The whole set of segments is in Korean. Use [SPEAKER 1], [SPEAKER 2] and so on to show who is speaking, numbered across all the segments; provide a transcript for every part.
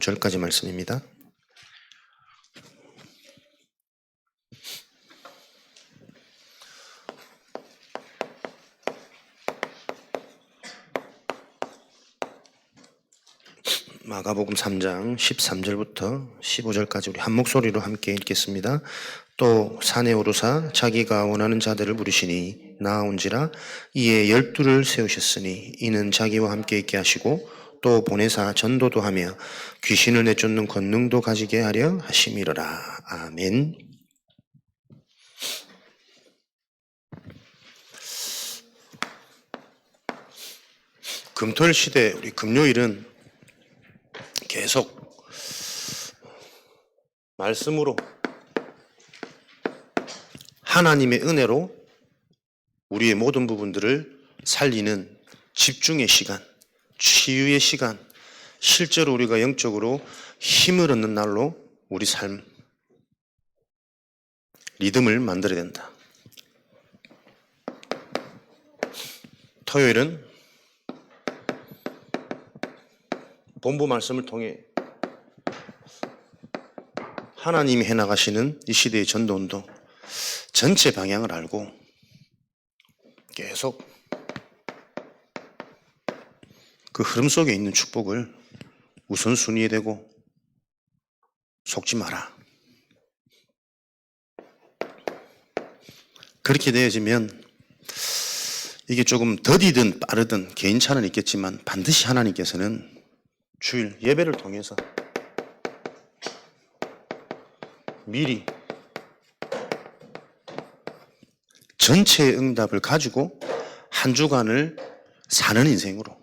[SPEAKER 1] 절까지 말씀입니다. 마가복음 3장 13절부터 15절까지 우리 한 목소리로 함께 읽겠습니다. 또 산에 오르사 자기가 원하는 자들을 부르시니 나아온지라 이에 12를 세우셨으니 이는 자기와 함께 있게 하시고 또 보내사 전도도 하며 귀신을 내쫓는 권능도 가지게 하려 하심이로라. 아멘. 금토일 시대 우리 금요일은 계속 말씀으로 하나님의 은혜로 우리의 모든 부분들을 살리는 집중의 시간, 치유의 시간, 실제로 우리가 영적으로 힘을 얻는 날로 우리 삶, 리듬을 만들어야 된다. 토요일은 본부 말씀을 통해 하나님이 해나가시는 이 시대의 전도운동 전체 방향을 알고 계속 그 흐름 속에 있는 축복을 우선순위에 대고 속지 마라. 그렇게 되어지면 이게 조금 더디든 빠르든 개인차는 있겠지만 반드시 하나님께서는 주일 예배를 통해서 미리 전체의 응답을 가지고 한 주간을 사는 인생으로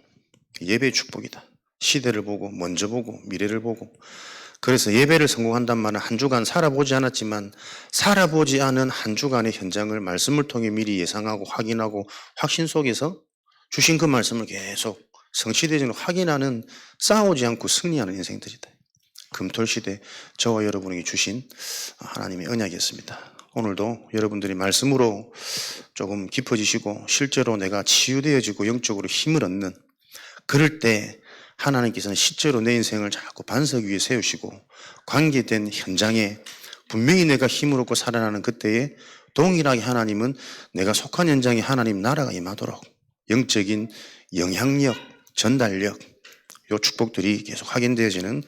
[SPEAKER 1] 예배의 축복이다. 시대를 보고 먼저 보고 미래를 보고 그래서 예배를 성공한단 말은 한 주간 살아보지 않았지만 살아보지 않은 한 주간의 현장을 말씀을 통해 미리 예상하고 확인하고 확신 속에서 주신 그 말씀을 계속 성취되지는 확인하는 싸우지 않고 승리하는 인생들이다. 금토일 시대 저와 여러분에게 주신 하나님의 언약이었습니다. 오늘도 여러분들이 말씀으로 조금 깊어지시고 실제로 내가 치유되어지고 영적으로 힘을 얻는 그럴 때 하나님께서는 실제로 내 인생을 자꾸 반석 위에 세우시고 관계된 현장에 분명히 내가 힘을 얻고 살아나는 그때에 동일하게 하나님은 내가 속한 현장에 하나님 나라가 임하도록 영적인 영향력, 전달력 이 축복들이 계속 확인되어지는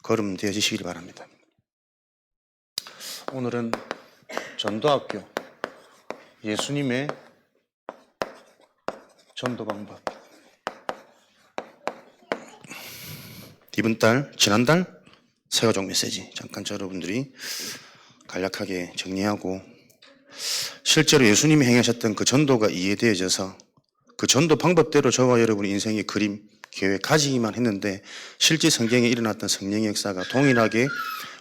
[SPEAKER 1] 걸음 되어지시길 바랍니다. 오늘은 전도학교 예수님의 전도 방법 이번 달, 지난달 새가족 메시지 잠깐 여러분들이 간략하게 정리하고 실제로 예수님이 행하셨던 그 전도가 이해되어져서 그 전도 방법대로 저와 여러분의 인생의 그림, 계획 가지기만 했는데 실제 성경에 일어났던 성령의 역사가 동일하게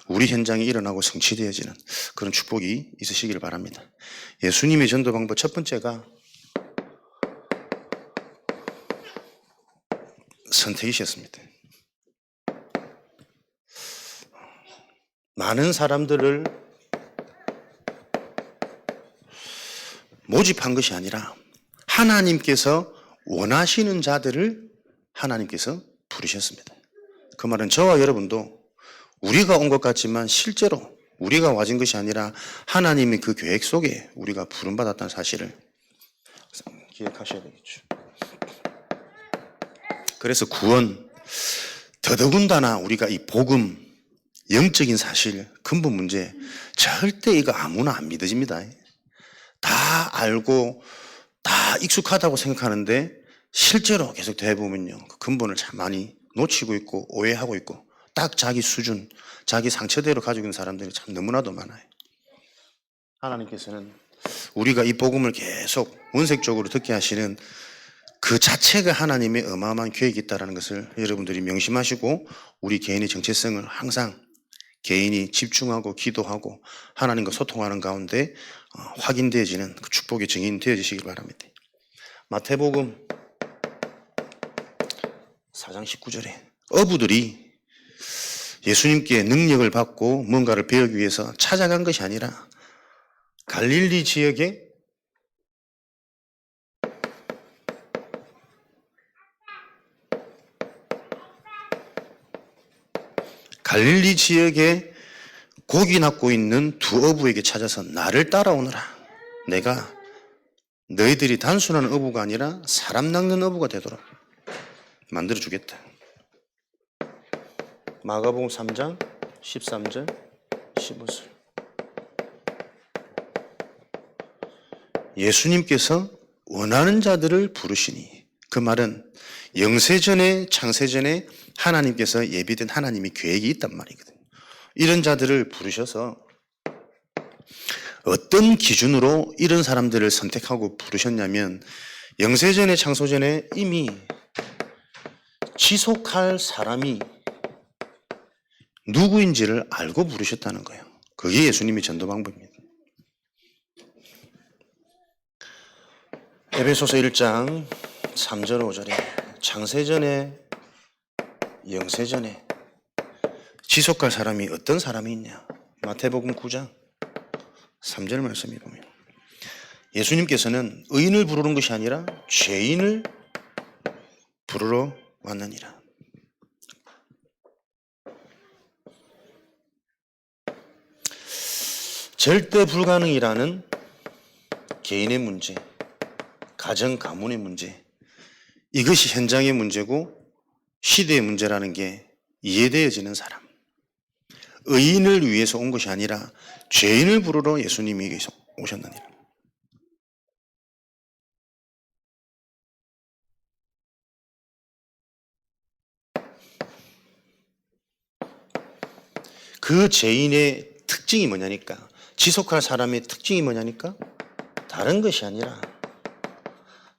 [SPEAKER 1] 우리 현장에 일어나고 성취되어지는 그런 축복이 있으시길 바랍니다. 예수님의 전도 방법 첫 번째가 선택이셨습니다. 많은 사람들을 모집한 것이 아니라 하나님께서 원하시는 자들을 하나님께서 부르셨습니다. 그 말은 저와 여러분도 우리가 온 것 같지만 실제로 우리가 와진 것이 아니라 하나님의 그 계획 속에 우리가 부름받았다는 사실을 기억하셔야 되겠죠. 그래서 구원, 더더군다나 우리가 이 복음, 영적인 사실, 근본 문제 절대 이거 아무나 안 믿어집니다. 다 알고 다 익숙하다고 생각하는데 실제로 계속 대보면요 그 근본을 참 많이 놓치고 있고 오해하고 있고 딱 자기 수준, 자기 상처대로 가지고 있는 사람들이 참 너무나도 많아요. 하나님께서는 우리가 이 복음을 계속 원색적으로 듣게 하시는 그 자체가 하나님의 어마어마한 계획이 있다는 것을 여러분들이 명심하시고 우리 개인의 정체성을 항상 개인이 집중하고 기도하고 하나님과 소통하는 가운데 확인되어지는 그 축복의 증인 되어지시길 바랍니다. 마태복음 4장 19절에 어부들이 예수님께 능력을 받고 뭔가를 배우기 위해서 찾아간 것이 아니라 갈릴리 지역에 갈릴리 지역에 고기 낚고 있는 두 어부에게 찾아서 나를 따라오너라. 내가 너희들이 단순한 어부가 아니라 사람 낚는 어부가 되도록 만들어 주겠다. 마가복음 3장 13절 15절. 예수님께서 원하는 자들을 부르시니, 그 말은 영세전에 창세전에 하나님께서 예비된 하나님의 계획이 있단 말이거든요. 이런 자들을 부르셔서 어떤 기준으로 이런 사람들을 선택하고 부르셨냐면, 영세전에 창소전에 이미 지속할 사람이 누구인지를 알고 부르셨다는 거예요. 그게 예수님의 전도 방법입니다. 에베소서 1장 3절 5절에 창세전에 영세전에 지속할 사람이 어떤 사람이 있냐. 마태복음 9장 3절 말씀에 보면 예수님께서는 의인을 부르는 것이 아니라 죄인을 부르러 왔느니라. 절대 불가능이라는 개인의 문제, 가정 가문의 문제, 이것이 현장의 문제고 시대의 문제라는 게 이해되어지는 사람, 의인을 위해서 온 것이 아니라 죄인을 부르러 예수님이 오셨느니라. 그 죄인의 특징이 뭐냐니까, 지속할 사람의 특징이 뭐냐니까, 다른 것이 아니라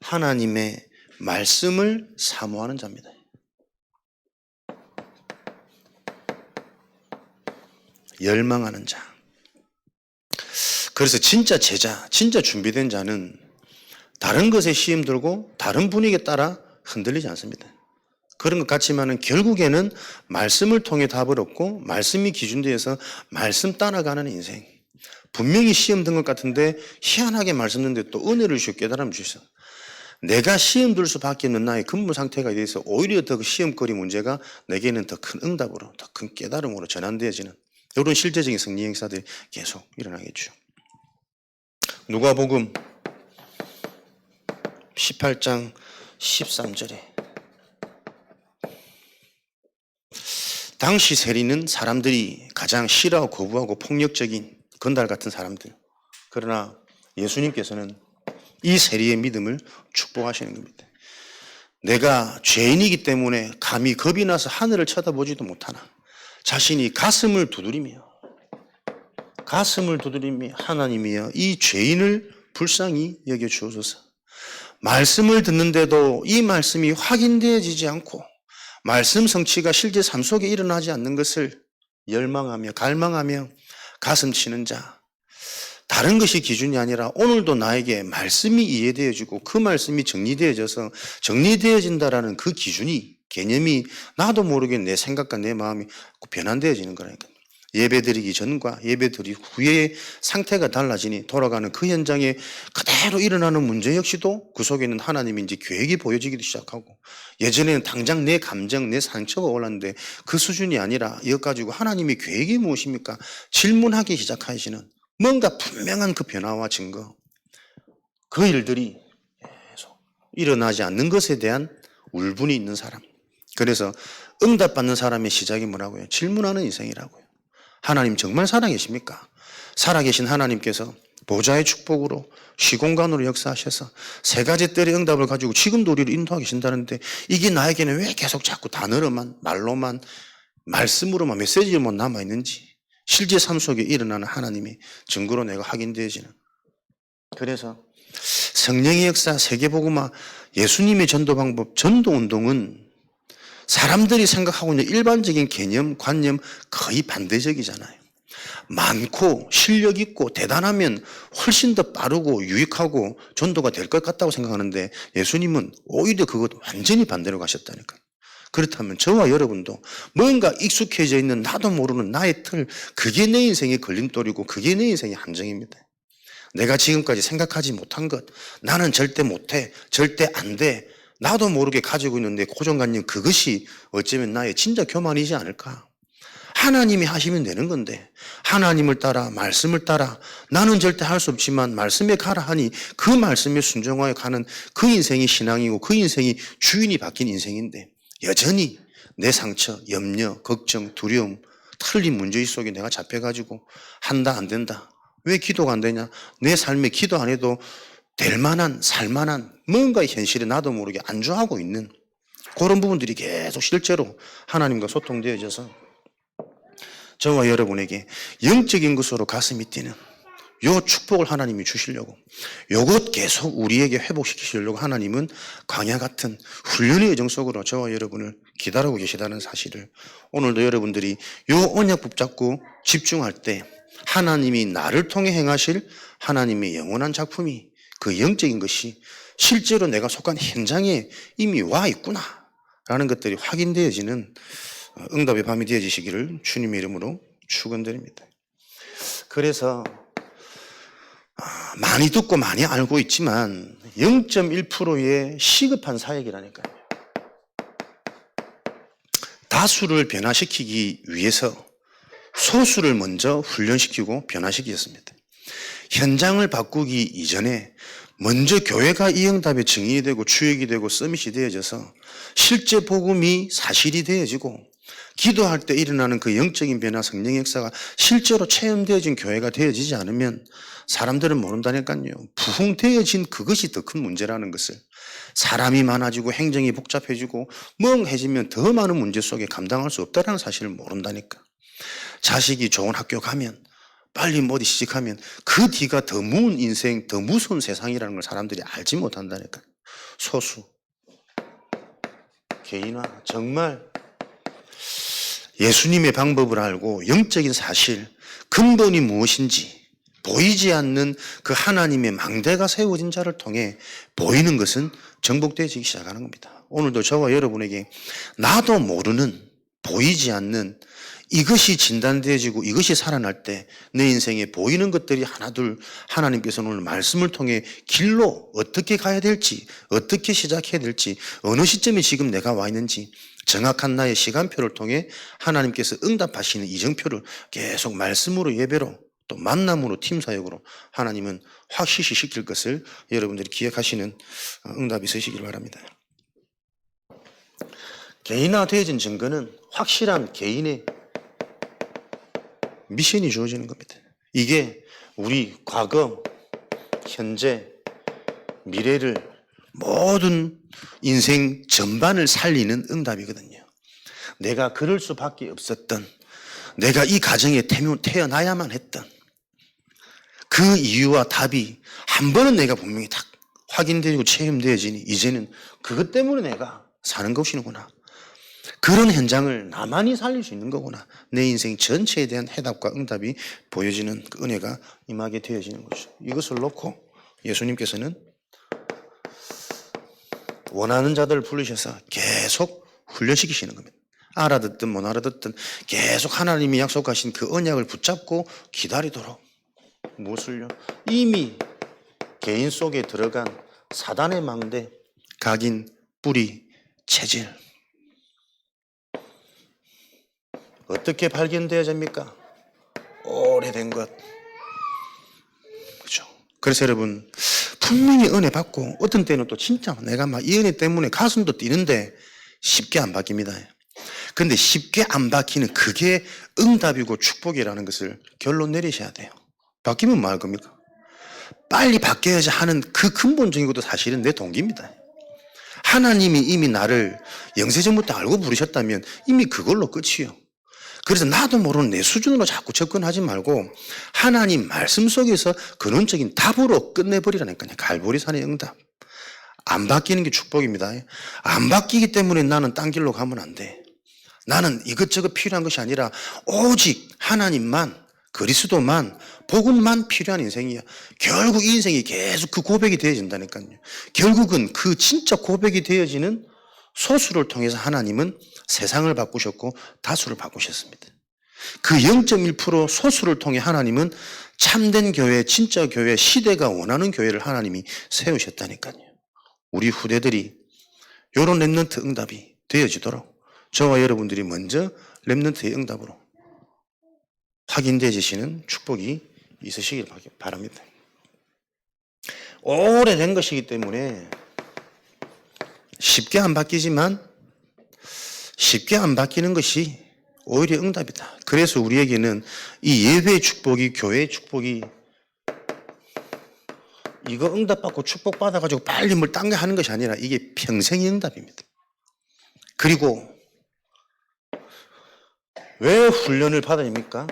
[SPEAKER 1] 하나님의 말씀을 사모하는 자입니다. 열망하는 자. 그래서 진짜 제자, 진짜 준비된 자는 다른 것에 시험 들고 다른 분위기에 따라 흔들리지 않습니다. 그런 것 같지만은 결국에는 말씀을 통해 답을 얻고 말씀이 기준되어서 말씀 따라가는 인생. 분명히 시험 든 것 같은데 희한하게 말씀 듣는데 또 은혜를 주시고 깨달음을 주셔서 내가 시험 들 수밖에 없는 나의 근본 상태가 돼서 오히려 더 그 시험거리 문제가 내게는 더 큰 응답으로, 더 큰 깨달음으로 전환되어지는 이런 실제적인 승리 행사들이 계속 일어나겠죠. 누가복음 18장 13절에 당시 세리는 사람들이 가장 싫어하고 거부하고 폭력적인 건달 같은 사람들. 그러나 예수님께서는 이 세리의 믿음을 축복하시는 겁니다. 내가 죄인이기 때문에 감히 겁이 나서 하늘을 쳐다보지도 못하나 자신이 가슴을 두드리며 하나님이여 이 죄인을 불쌍히 여겨주옵소서. 말씀을 듣는데도 이 말씀이 확인되어지지 않고 말씀 성취가 실제 삶 속에 일어나지 않는 것을 열망하며 갈망하며 가슴 치는 자. 다른 것이 기준이 아니라 오늘도 나에게 말씀이 이해되어지고 그 말씀이 정리되어져서 정리되어진다라는 그 기준이, 개념이 나도 모르게 내 생각과 내 마음이 변환되어지는 거라니까요. 예배드리기 전과 예배드리기 후의 상태가 달라지니 돌아가는 그 현장에 그대로 일어나는 문제 역시도 그 속에 있는 하나님의 이제 계획이 보여지기도 시작하고, 예전에는 당장 내 감정, 내 상처가 올랐는데 그 수준이 아니라 이것 가지고 하나님의 계획이 무엇입니까? 질문하기 시작하시는 뭔가 분명한 그 변화와 증거, 그 일들이 계속 일어나지 않는 것에 대한 울분이 있는 사람. 그래서 응답받는 사람의 시작이 뭐라고요? 질문하는 인생이라고요. 하나님 정말 살아계십니까? 살아계신 하나님께서 보좌의 축복으로 시공간으로 역사하셔서 세 가지 뜰의 응답을 가지고 지금도 우리를 인도하고 계신다는데 이게 나에게는 왜 계속 자꾸 단어로만, 말로만, 말씀으로만, 메시지로만 남아있는지, 실제 삶 속에 일어나는 하나님의 증거로 내가 확인되어지는. 그래서 성령의 역사, 세계복음화, 예수님의 전도 방법, 전도운동은 사람들이 생각하고 있는 일반적인 개념, 관념 거의 반대적이잖아요. 많고 실력 있고 대단하면 훨씬 더 빠르고 유익하고 전도가 될 것 같다고 생각하는데 예수님은 오히려 그것 완전히 반대로 가셨다니까요. 그렇다면 저와 여러분도 뭔가 익숙해져 있는 나도 모르는 나의 틀, 그게 내 인생의 걸림돌이고 그게 내 인생의 함정입니다. 내가 지금까지 생각하지 못한 것, 나는 절대 못해, 절대 안 돼, 나도 모르게 가지고 있는 내 고정관념, 그것이 어쩌면 나의 진짜 교만이지 않을까. 하나님이 하시면 되는 건데 하나님을 따라 말씀을 따라 나는 절대 할 수 없지만 말씀에 가라 하니 그 말씀에 순종하여 가는 그 인생이 신앙이고 그 인생이 주인이 바뀐 인생인데 여전히 내 상처, 염려, 걱정, 두려움, 틀린 문제의 속에 내가 잡혀가지고 한다 안 된다. 왜 기도가 안 되냐? 내 삶에 기도 안 해도 될 만한 살만한 뭔가의 현실에 나도 모르게 안주하고 있는 그런 부분들이 계속 실제로 하나님과 소통되어져서 저와 여러분에게 영적인 것으로 가슴이 뛰는 요 축복을 하나님이 주시려고 요것 계속 우리에게 회복시키시려고 하나님은 광야 같은 훈련의 여정 속으로 저와 여러분을 기다리고 계시다는 사실을 오늘도 여러분들이 요 언약 붙잡고 집중할 때 하나님이 나를 통해 행하실 하나님의 영원한 작품이 그 영적인 것이 실제로 내가 속한 현장에 이미 와 있구나 라는 것들이 확인되어지는 응답의 밤이 되어지시기를 주님의 이름으로 축원드립니다. 그래서 많이 듣고 많이 알고 있지만 0.1%의 시급한 사역이라니까요. 다수를 변화시키기 위해서 소수를 먼저 훈련시키고 변화시키셨습니다. 현장을 바꾸기 이전에 먼저 교회가 이 응답의 증인이 되고 주역이 되고 서밋이 되어져서 실제 복음이 사실이 되어지고 기도할 때 일어나는 그 영적인 변화 성령의 역사가 실제로 체험되어진 교회가 되어지지 않으면 사람들은 모른다니까요. 부흥되어진 그것이 더 큰 문제라는 것을 사람이 많아지고 행정이 복잡해지고 멍해지면 더 많은 문제 속에 감당할 수 없다는 사실을 모른다니까. 자식이 좋은 학교 가면 빨리 어디 시집하면 그 뒤가 더 무은 인생, 더 무서운 세상이라는 걸 사람들이 알지 못한다니까. 소수, 개인화, 정말 예수님의 방법을 알고 영적인 사실, 근본이 무엇인지 보이지 않는 그 하나님의 망대가 세워진 자를 통해 보이는 것은 정복되어지기 시작하는 겁니다. 오늘도 저와 여러분에게 나도 모르는 보이지 않는 이것이 진단되어지고 이것이 살아날 때 내 인생에 보이는 것들이 하나둘 하나님께서는 오늘 말씀을 통해 길로 어떻게 가야 될지 어떻게 시작해야 될지 어느 시점에 지금 내가 와 있는지 정확한 나의 시간표를 통해 하나님께서 응답하시는 이정표를 계속 말씀으로 예배로 또 만남으로 팀사역으로 하나님은 확실시 시킬 것을 여러분들이 기억하시는 응답이 있으시길 바랍니다. 개인화되어진 증거는 확실한 개인의 미션이 주어지는 겁니다. 이게 우리 과거, 현재, 미래를 모든 인생 전반을 살리는 응답이거든요. 내가 그럴 수밖에 없었던, 내가 이 가정에 태어나야만 했던 그 이유와 답이 한 번은 내가 분명히 딱 확인되고 체험되어지니 이제는 그것 때문에 내가 사는 것이구나. 그런 현장을 나만이 살릴 수 있는 거구나. 내 인생 전체에 대한 해답과 응답이 보여지는 그 은혜가 임하게 되어지는 거죠. 이것을 놓고 예수님께서는 원하는 자들을 부르셔서 계속 훈련시키시는 겁니다. 알아듣든 못 알아듣든 계속 하나님이 약속하신 그 언약을 붙잡고 기다리도록. 무엇을요? 이미 개인 속에 들어간 사단의 망대, 각인, 뿌리, 체질. 어떻게 발견되어집니까? 오래된 것. 그죠? 그래서 여러분, 분명히 은혜 받고, 어떤 때는 또 진짜 내가 막 이 은혜 때문에 가슴도 뛰는데 쉽게 안 바뀝니다. 근데 쉽게 안 바뀌는 그게 응답이고 축복이라는 것을 결론 내리셔야 돼요. 바뀌면 뭐 할 겁니까? 빨리 바뀌어야지 하는 그 근본적인 것도 사실은 내 동기입니다. 하나님이 이미 나를 영세전부터 알고 부르셨다면 이미 그걸로 끝이요. 그래서 나도 모르는 내 수준으로 자꾸 접근하지 말고 하나님 말씀 속에서 근원적인 답으로 끝내버리라니까요. 갈보리산의 응답. 안 바뀌는 게 축복입니다. 안 바뀌기 때문에 나는 딴 길로 가면 안 돼. 나는 이것저것 필요한 것이 아니라 오직 하나님만, 그리스도만, 복음만 필요한 인생이야. 결국 이 인생이 계속 그 고백이 되어진다니까요. 결국은 그 진짜 고백이 되어지는 소수를 통해서 하나님은 세상을 바꾸셨고 다수를 바꾸셨습니다. 그 0.1% 소수를 통해 하나님은 참된 교회, 진짜 교회, 시대가 원하는 교회를 하나님이 세우셨다니까요. 우리 후대들이 이런 렘넌트 응답이 되어지도록 저와 여러분들이 먼저 렘넌트의 응답으로 확인되어지시는 축복이 있으시길 바랍니다. 오래된 것이기 때문에 쉽게 안 바뀌지만 쉽게 안 바뀌는 것이 오히려 응답이다. 그래서 우리에게는 이 예배의 축복이, 교회의 축복이, 이거 응답받고 축복받아가지고 빨리 뭘 딴 게 하는 것이 아니라 이게 평생의 응답입니다. 그리고 왜 훈련을 받아야 됩니까?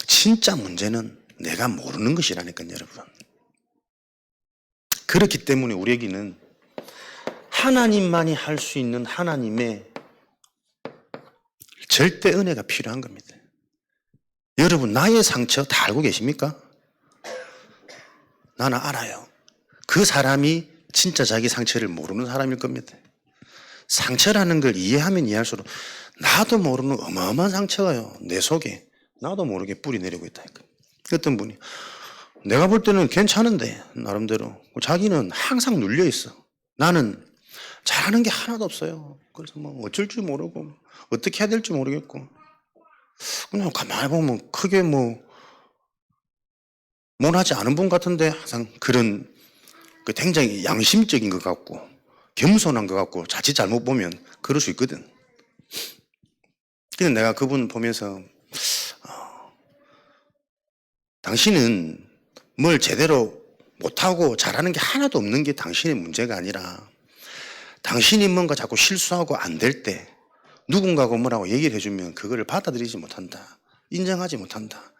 [SPEAKER 1] 진짜 문제는 내가 모르는 것이라니까요, 여러분. 그렇기 때문에 우리에게는 하나님만이 할 수 있는 하나님의 절대 은혜가 필요한 겁니다. 여러분, 나의 상처 다 알고 계십니까? 나는 알아요. 그 사람이 진짜 자기 상처를 모르는 사람일 겁니다. 상처라는 걸 이해하면 이해할수록 나도 모르는 어마어마한 상처가요, 내 속에 나도 모르게 뿌리 내리고 있다니까. 어떤 분이 내가 볼 때는 괜찮은데 나름대로 자기는 항상 눌려 있어. 나는 잘하는 게 하나도 없어요. 그래서 뭐 어쩔 줄 모르고 어떻게 해야 될지 모르겠고 그냥 가만히 보면 크게 뭐 못하지 않은 분 같은데 항상 그런 굉장히 양심적인 것 같고 겸손한 것 같고 자칫 잘못 보면 그럴 수 있거든. 그래서 내가 그분 보면서 당신은 뭘 제대로 못하고 잘하는 게 하나도 없는 게 당신의 문제가 아니라 당신이 뭔가 자꾸 실수하고 안 될 때 누군가가 뭐라고 얘기를 해주면 그거를 받아들이지 못한다. 인정하지 못한다.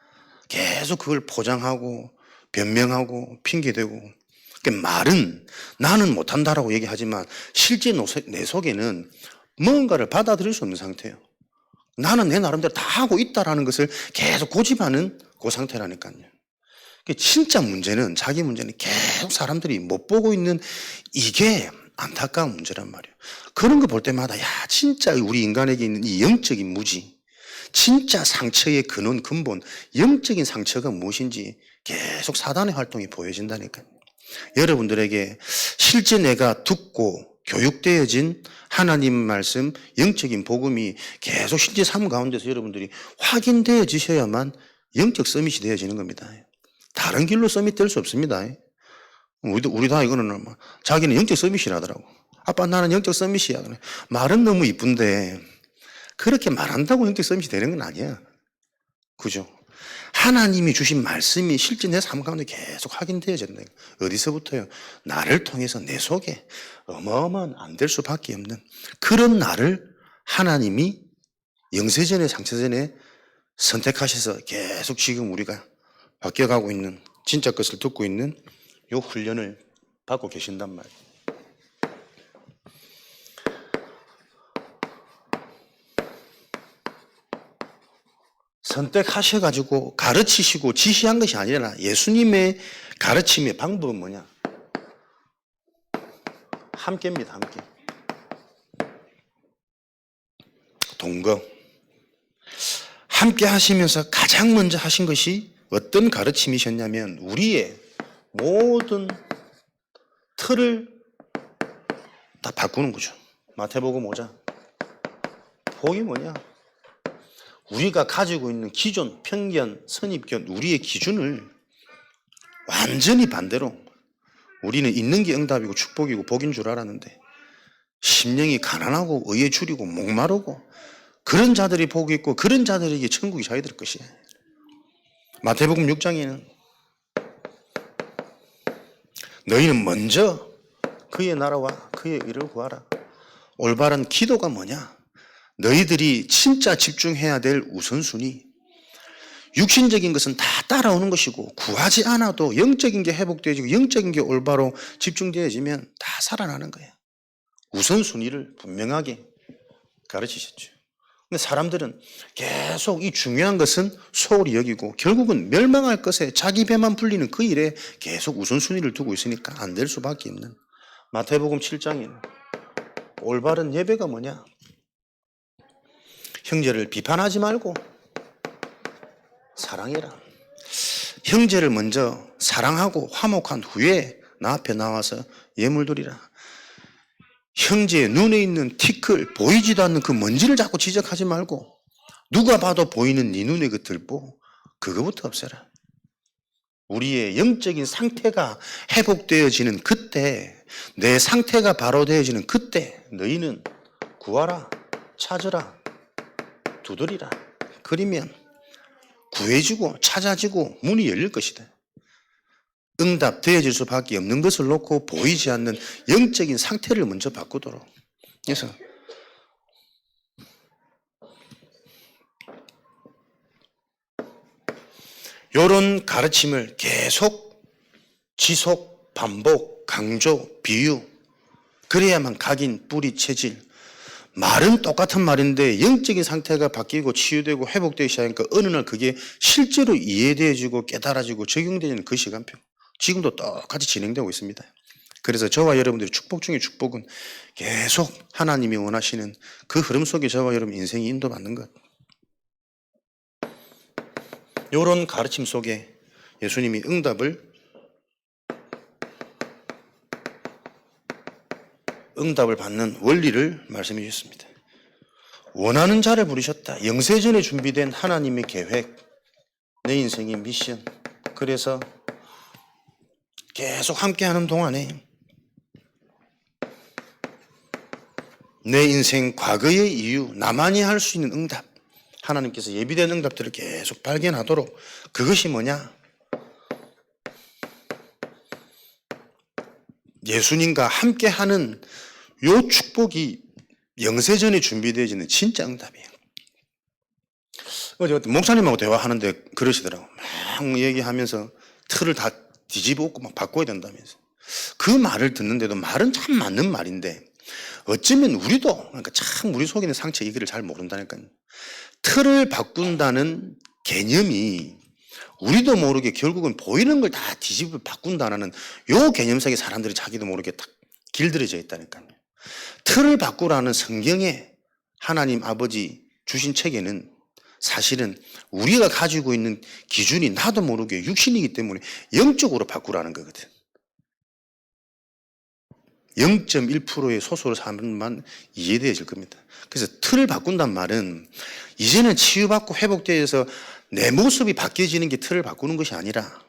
[SPEAKER 1] 계속 그걸 포장하고 변명하고 핑계대고 말은 나는 못한다라고 얘기하지만 실제 내 속에는 뭔가를 받아들일 수 없는 상태예요. 나는 내 나름대로 다 하고 있다라는 것을 계속 고집하는 그 상태라니까요. 진짜 문제는 자기 문제는 계속 사람들이 못 보고 있는 이게 안타까운 문제란 말이에요. 그런 거 볼 때마다 야 진짜 우리 인간에게 있는 이 영적인 무지, 진짜 상처의 근원 근본, 영적인 상처가 무엇인지 계속 사단의 활동이 보여진다니까요. 여러분들에게 실제 내가 듣고 교육되어진 하나님 말씀, 영적인 복음이 계속 실제 삶 가운데서 여러분들이 확인되어지셔야만 영적 서밋이 되어지는 겁니다. 다른 길로 서밋 될 수 없습니다. 우리 다 이거는 자기는 영적 서밋이라더라고. 아빠 나는 영적 서밋이야. 말은 너무 이쁜데 그렇게 말한다고 영적 서밋이 되는 건 아니야. 그죠? 하나님이 주신 말씀이 실제 내 삶 가운데 계속 확인되어진다. 어디서부터요? 나를 통해서 내 속에 어마어마한 안 될 수밖에 없는 그런 나를 하나님이 영세전에 창세전에 선택하셔서 계속 지금 우리가 바뀌어가고 있는 진짜 것을 듣고 있는 요 훈련을 받고 계신단 말이에요. 선택하셔가지고 가르치시고 지시한 것이 아니라 예수님의 가르침의 방법은 뭐냐? 함께입니다. 함께. 동거. 함께 하시면서 가장 먼저 하신 것이 어떤 가르침이셨냐면 우리의 모든 틀을 다 바꾸는 거죠. 마태복음 5장. 복이 뭐냐? 우리가 가지고 있는 기존, 편견, 선입견, 우리의 기준을 완전히 반대로 우리는 있는 게 응답이고 축복이고 복인 줄 알았는데 심령이 가난하고 의에 줄이고 목마르고 그런 자들이 복이 있고 그런 자들에게 천국이 자기들 것이에요. 마태복음 6장에는 너희는 먼저 그의 나라와 그의 의를 구하라. 올바른 기도가 뭐냐? 너희들이 진짜 집중해야 될 우선순위, 육신적인 것은 다 따라오는 것이고 구하지 않아도 영적인 게 회복되어지고 영적인 게 올바로 집중되어지면 다 살아나는 거예요. 우선순위를 분명하게 가르치셨죠. 근데 사람들은 계속 이 중요한 것은 소홀히 여기고 결국은 멸망할 것에 자기 배만 불리는 그 일에 계속 우선순위를 두고 있으니까 안 될 수밖에 없는 마태복음 7장에는 올바른 예배가 뭐냐? 형제를 비판하지 말고 사랑해라. 형제를 먼저 사랑하고 화목한 후에 나 앞에 나와서 예물 드리라. 형제의 눈에 있는 티끌, 보이지도 않는 그 먼지를 자꾸 지적하지 말고 누가 봐도 보이는 네 눈의 그 들보, 그거부터 없애라. 우리의 영적인 상태가 회복되어지는 그때, 내 상태가 바로 되어지는 그때 너희는 구하라, 찾으라, 두드리라. 그러면 구해지고 찾아지고 문이 열릴 것이다. 응답되어질 수밖에 없는 것을 놓고 보이지 않는 영적인 상태를 먼저 바꾸도록. 그래서 이런 가르침을 계속 지속, 반복, 강조, 비유, 그래야만 각인, 뿌리, 체질. 말은 똑같은 말인데 영적인 상태가 바뀌고 치유되고 회복되기 시작하니까 어느 날 그게 실제로 이해되어지고 깨달아지고 적용되는 그 시간표. 지금도 똑같이 진행되고 있습니다. 그래서 저와 여러분들이 축복 중에 축복은 계속 하나님이 원하시는 그 흐름 속에 저와 여러분 인생이 인도받는 것. 이런 가르침 속에 예수님이 응답을 받는 원리를 말씀해 주셨습니다. 원하는 자를 부르셨다. 영세전에 준비된 하나님의 계획, 내 인생의 미션. 그래서 계속 함께하는 동안에 내 인생 과거의 이유, 나만이 할 수 있는 응답, 하나님께서 예비된 응답들을 계속 발견하도록. 그것이 뭐냐? 예수님과 함께하는 요 축복이 영세전에 준비되어지는 진짜 응답이에요. 어제 목사님하고 대화하는데 그러시더라고. 막 얘기하면서 틀을 다 뒤집어 엎고 막 바꿔야 된다면서. 그 말을 듣는데도 말은 참 맞는 말인데 어쩌면 우리도, 그러니까 참 우리 속에 있는 상처 이거를 잘 모른다니까요. 틀을 바꾼다는 개념이 우리도 모르게 결국은 보이는 걸 다 뒤집어 바꾼다는 요 개념 속에 사람들이 자기도 모르게 딱 길들여져 있다니까요. 틀을 바꾸라는 성경에 하나님 아버지 주신 책에는 사실은 우리가 가지고 있는 기준이 나도 모르게 육신이기 때문에 영적으로 바꾸라는 거거든. 0.1%의 소수로 사람만 이해되어질 겁니다. 그래서 틀을 바꾼단 말은 이제는 치유받고 회복되어서 내 모습이 바뀌어지는 게 틀을 바꾸는 것이 아니라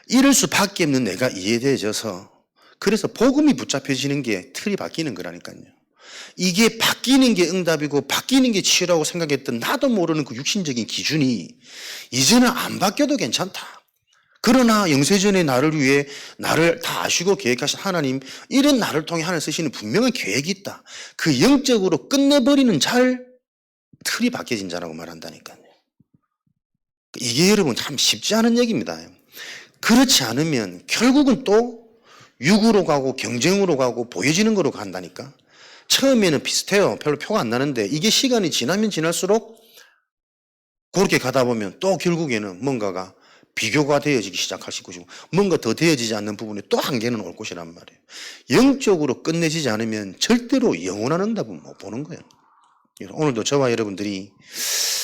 [SPEAKER 1] 이럴 수밖에 없는 내가 이해되어져서 그래서 복음이 붙잡혀지는 게 틀이 바뀌는 거라니까요. 이게 바뀌는 게 응답이고 바뀌는 게 치유라고 생각했던 나도 모르는 그 육신적인 기준이 이제는 안 바뀌어도 괜찮다. 그러나 영세전에 나를 위해 나를 다 아시고 계획하신 하나님, 이런 나를 통해 하나님 쓰시는 분명한 계획이 있다. 그 영적으로 끝내버리는 잘 틀이 바뀌어진 자라고 말한다니까요. 이게 여러분 참 쉽지 않은 얘기입니다. 그렇지 않으면 결국은 또 육으로 가고 경쟁으로 가고 보여지는 거로 간다니까. 처음에는 비슷해요. 별로 표가 안 나는데 이게 시간이 지나면 지날수록 그렇게 가다 보면 또 결국에는 뭔가가 비교가 되어지기 시작할 것이고 뭔가 더 되어지지 않는 부분에 또 한계는 올 것이란 말이에요. 영적으로 끝내지지 않으면 절대로 영원한 응답은 못 보는 거예요. 오늘도 저와 여러분들이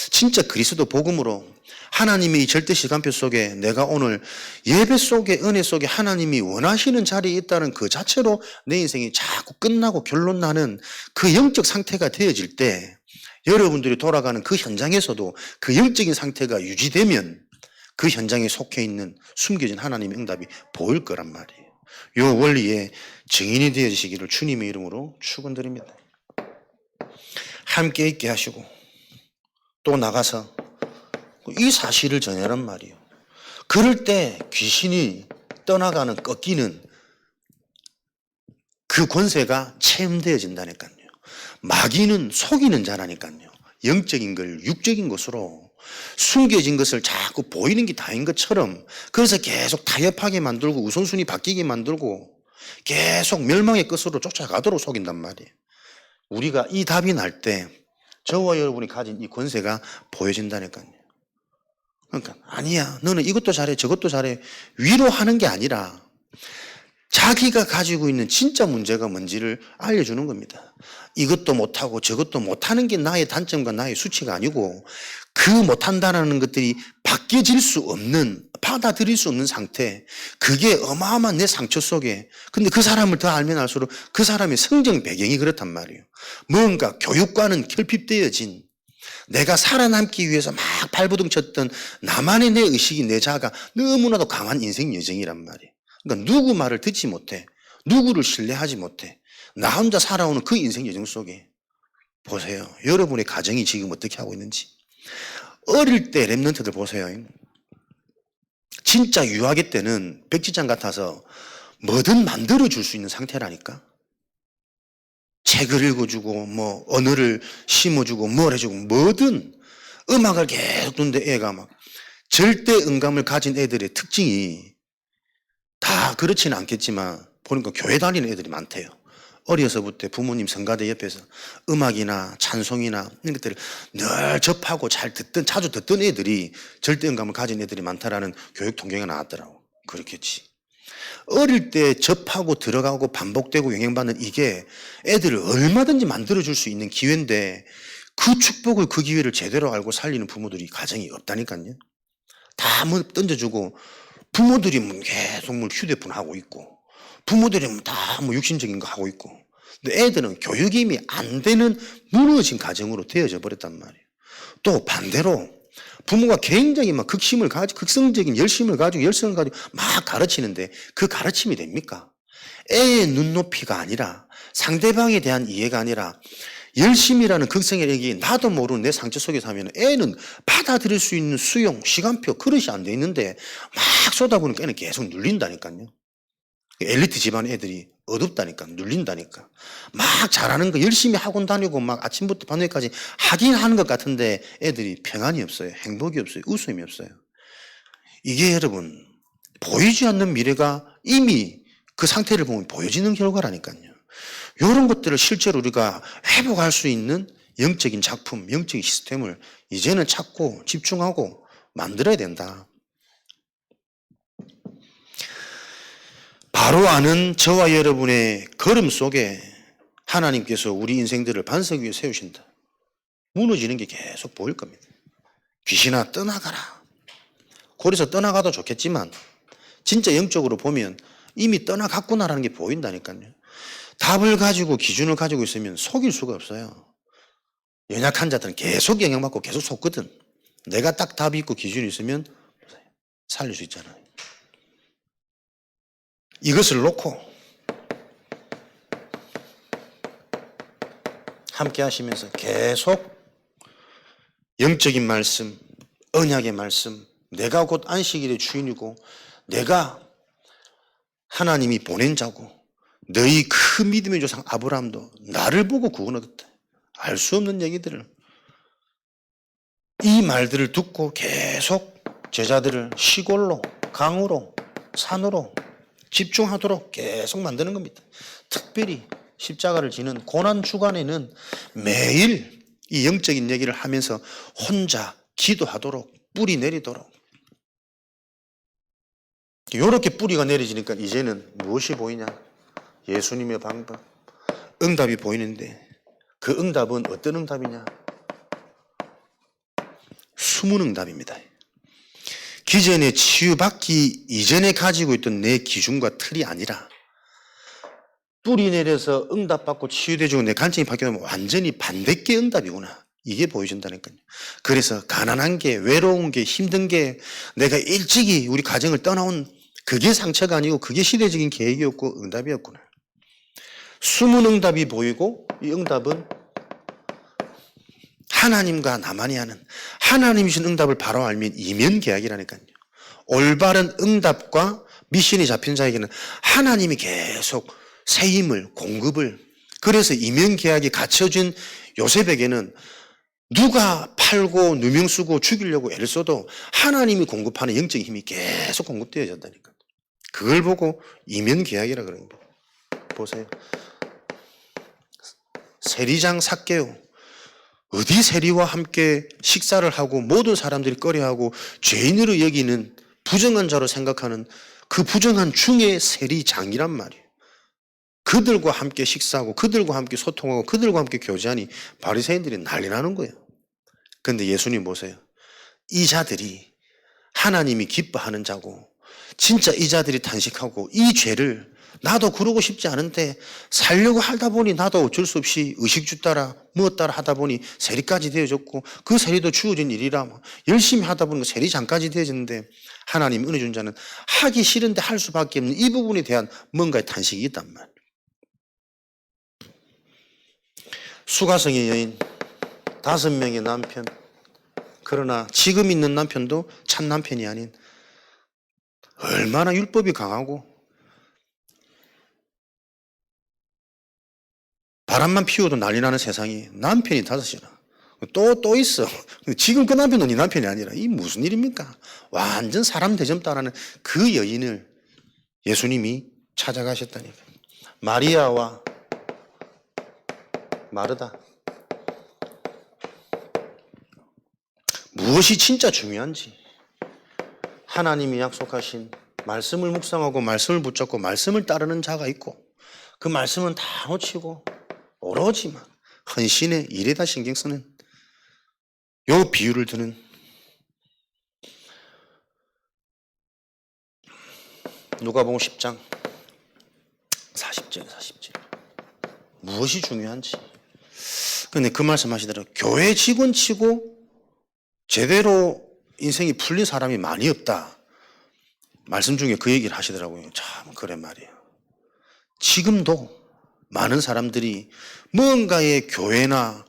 [SPEAKER 1] 진짜 그리스도 복음으로 하나님의 이 절대 시간표 속에 내가 오늘 예배 속에 은혜 속에 하나님이 원하시는 자리에 있다는 그 자체로 내 인생이 자꾸 끝나고 결론 나는 그 영적 상태가 되어질 때 여러분들이 돌아가는 그 현장에서도 그 영적인 상태가 유지되면 그 현장에 속해 있는 숨겨진 하나님의 응답이 보일 거란 말이에요. 이 원리에 증인이 되어지시기를 주님의 이름으로 축원드립니다. 함께 있게 하시고 또 나가서 이 사실을 전하란 말이에요. 그럴 때 귀신이 떠나가는 꺾이는 그 권세가 체험되어진다니까요. 마귀는 속이는 자라니까요. 영적인 걸 육적인 것으로 숨겨진 것을 자꾸 보이는 게 다인 것처럼 그래서 계속 타협하게 만들고 우선순위 바뀌게 만들고 계속 멸망의 끝으로 쫓아가도록 속인단 말이에요. 우리가 이 답이 날 때 저와 여러분이 가진 이 권세가 보여진다니까요. 그러니까 아니야 너는 이것도 잘해 저것도 잘해 위로하는 게 아니라 자기가 가지고 있는 진짜 문제가 뭔지를 알려주는 겁니다. 이것도 못하고 저것도 못하는 게 나의 단점과 나의 수치가 아니고 그 못한다는 것들이 바뀌어질 수 없는 받아들일 수 없는 상태, 그게 어마어마한 내 상처 속에 근데 그 사람을 더 알면 알수록 그 사람의 성정 배경이 그렇단 말이에요. 뭔가 교육과는 결핍되어진 내가 살아남기 위해서 막 발버둥쳤던 나만의 내 의식이 내 자아가 너무나도 강한 인생 여정이란 말이에요. 그러니까 누구 말을 듣지 못해. 누구를 신뢰하지 못해. 나 혼자 살아오는 그 인생 여정 속에 보세요. 여러분의 가정이 지금 어떻게 하고 있는지. 어릴 때 랩런트들 보세요. 진짜 유아기 때는 백지장 같아서 뭐든 만들어줄 수 있는 상태라니까. 책을 읽어주고 뭐 언어를 심어주고 뭘 해주고 뭐든 음악을 계속 듣는데 애가 막 절대 음감을 가진 애들의 특징이 다 그렇지는 않겠지만 보니까 교회 다니는 애들이 많대요. 어려서부터 부모님 성가대 옆에서 음악이나 찬송이나 이런 것들을 늘 접하고 잘 듣던 자주 듣던 애들이 절대 음감을 가진 애들이 많다라는 교육 통계가 나왔더라고. 그렇겠지. 어릴 때 접하고 들어가고 반복되고 영향받는 이게 애들을 얼마든지 만들어줄 수 있는 기회인데 그 축복을 그 기회를 제대로 알고 살리는 부모들이 가정이 없다니까요. 다 뭐 던져주고 부모들이 뭐 계속 뭐 휴대폰 하고 있고 부모들이 다 뭐 육신적인 거 하고 있고 근데 애들은 교육이 이미 안 되는 무너진 가정으로 되어져 버렸단 말이에요. 또 반대로 부모가 굉장히 막 극성적인 열심을 가지고 열성을 가지고 막 가르치는데 그 가르침이 됩니까? 애의 눈높이가 아니라 상대방에 대한 이해가 아니라 열심이라는 극성의 얘기 나도 모르는 내 상처 속에서 하면 애는 받아들일 수 있는 수용, 시간표, 그릇이 안 돼 있는데 막 쏟아부으니까 애는 계속 눌린다니까요. 엘리트 집안 애들이 어둡다니까, 눌린다니까. 막 잘하는 거 열심히 학원 다니고 막 아침부터 밤늦게까지 하긴 하는 것 같은데 애들이 평안이 없어요. 행복이 없어요. 웃음이 없어요. 이게 여러분 보이지 않는 미래가 이미 그 상태를 보면 보여지는 결과라니까요. 이런 것들을 실제로 우리가 회복할 수 있는 영적인 작품, 영적인 시스템을 이제는 찾고 집중하고 만들어야 된다. 바로 아는 저와 여러분의 걸음 속에 하나님께서 우리 인생들을 반석 위에 세우신다. 무너지는 게 계속 보일 겁니다. 귀신아 떠나가라. 그래서 떠나가도 좋겠지만 진짜 영적으로 보면 이미 떠나갔구나라는 게 보인다니까요. 답을 가지고 기준을 가지고 있으면 속일 수가 없어요. 연약한 자들은 계속 영향받고 계속 속거든. 내가 딱 답이 있고 기준이 있으면 살릴 수 있잖아요. 이것을 놓고 함께 하시면서 계속 영적인 말씀, 언약의 말씀, 내가 곧 안식일의 주인이고 내가 하나님이 보낸 자고 너희 큰 믿음의 조상 아브라함도 나를 보고 구원 얻었다. 알 수 없는 얘기들을 이 말들을 듣고 계속 제자들을 시골로 강으로 산으로 집중하도록 계속 만드는 겁니다. 특별히 십자가를 지는 고난 주간에는 매일 이 영적인 얘기를 하면서 혼자 기도하도록 뿌리 내리도록 이렇게 뿌리가 내려지니까 이제는 무엇이 보이냐? 예수님의 방법, 응답이 보이는데 그 응답은 어떤 응답이냐? 숨은 응답입니다. 기존에 치유받기 이전에 가지고 있던 내 기준과 틀이 아니라 뿌리 내려서 응답받고 치유되고 내 관점이 바뀌면 완전히 반대의 응답이구나. 이게 보여준다니까요. 그래서 가난한 게, 외로운 게, 힘든 게 내가 일찍이 우리 가정을 떠나온 그게 상처가 아니고 그게 시대적인 계획이었고 응답이었구나. 숨은 응답이 보이고 이 응답은 하나님과 나만이 하는 하나님이 주신 응답을 바로 알면 이면 계약이라니까요. 올바른 응답과 미션이 잡힌 자에게는 하나님이 계속 새 힘을 공급을 그래서 이면 계약이 갖춰진 요셉에게는 누가 팔고 누명 쓰고 죽이려고 애를 써도 하나님이 공급하는 영적인 힘이 계속 공급되어졌다니까. 그걸 보고 이면 계약이라 그러는 거예요. 보세요. 세리장 삭개오 어디 세리와 함께 식사를 하고 모든 사람들이 꺼려하고 죄인으로 여기는 부정한 자로 생각하는 그 부정한 중의 세리장이란 말이에요. 그들과 함께 식사하고 그들과 함께 소통하고 그들과 함께 교제하니 바리새인들이 난리 나는 거예요. 그런데 예수님 보세요. 이 자들이 하나님이 기뻐하는 자고 진짜 이 자들이 탄식하고 이 죄를 나도 그러고 싶지 않은데 살려고 하다 보니 나도 어쩔 수 없이 의식주 따라 무엇 따라 하다 보니 세리까지 되어졌고 그 세리도 주어진 일이라 열심히 하다 보니 세리장까지 되어졌는데 하나님 은혜 준 자는 하기 싫은데 할 수밖에 없는 이 부분에 대한 뭔가의 탄식이 있단 말이에요. 수가성의 여인 5명의 남편, 그러나 지금 있는 남편도 참 남편이 아닌 얼마나 율법이 강하고 바람만 피워도 난리 나는 세상이 남편이 5이나 또 있어. 지금 그 남편은 네 남편이 아니라 이 무슨 일입니까? 완전 사람 대접 따라하는 그 여인을 예수님이 찾아가셨다니까. 마리아와 마르다. 무엇이 진짜 중요한지 하나님이 약속하신 말씀을 묵상하고 말씀을 붙잡고 말씀을 따르는 자가 있고 그 말씀은 다 놓치고 오로지만 헌신의 일에다 신경 쓰는 요 비유를 드는 누가복음 10장 40절 무엇이 중요한지. 근데 그 말씀하시더라고요. 교회 직원 치고 제대로 인생이 풀린 사람이 많이 없다. 말씀 중에 그 얘기를 하시더라고요. 참 그래 말이에요. 지금도 많은 사람들이 뭔가의 교회나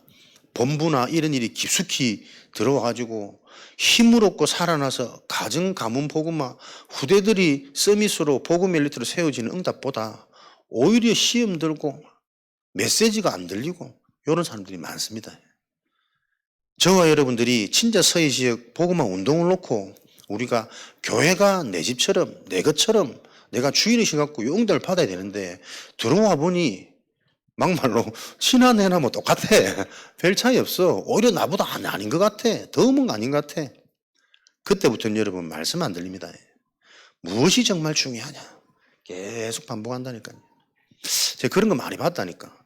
[SPEAKER 1] 본부나 이런 일이 깊숙이 들어와가지고 힘을 얻고 살아나서 가정 가문 복음화 후대들이 서밋으로 복음 엘리트로 세워지는 응답보다 오히려 시험 들고 메시지가 안 들리고 이런 사람들이 많습니다. 저와 여러분들이 진짜 서해 지역 복음화 운동을 놓고 우리가 교회가 내 집처럼 내 것처럼 내가 주인이시 갖고 요 응답을 받아야 되는데 들어와 보니 막말로 신한해나 뭐 똑같아. 별 차이 없어. 오히려 나보다 아닌 것 같아. 더 뭔가 아닌 것 같아. 그때부터는 여러분 말씀 안 들립니다. 무엇이 정말 중요하냐. 계속 반복한다니까요. 제가 그런 거 많이 봤다니까.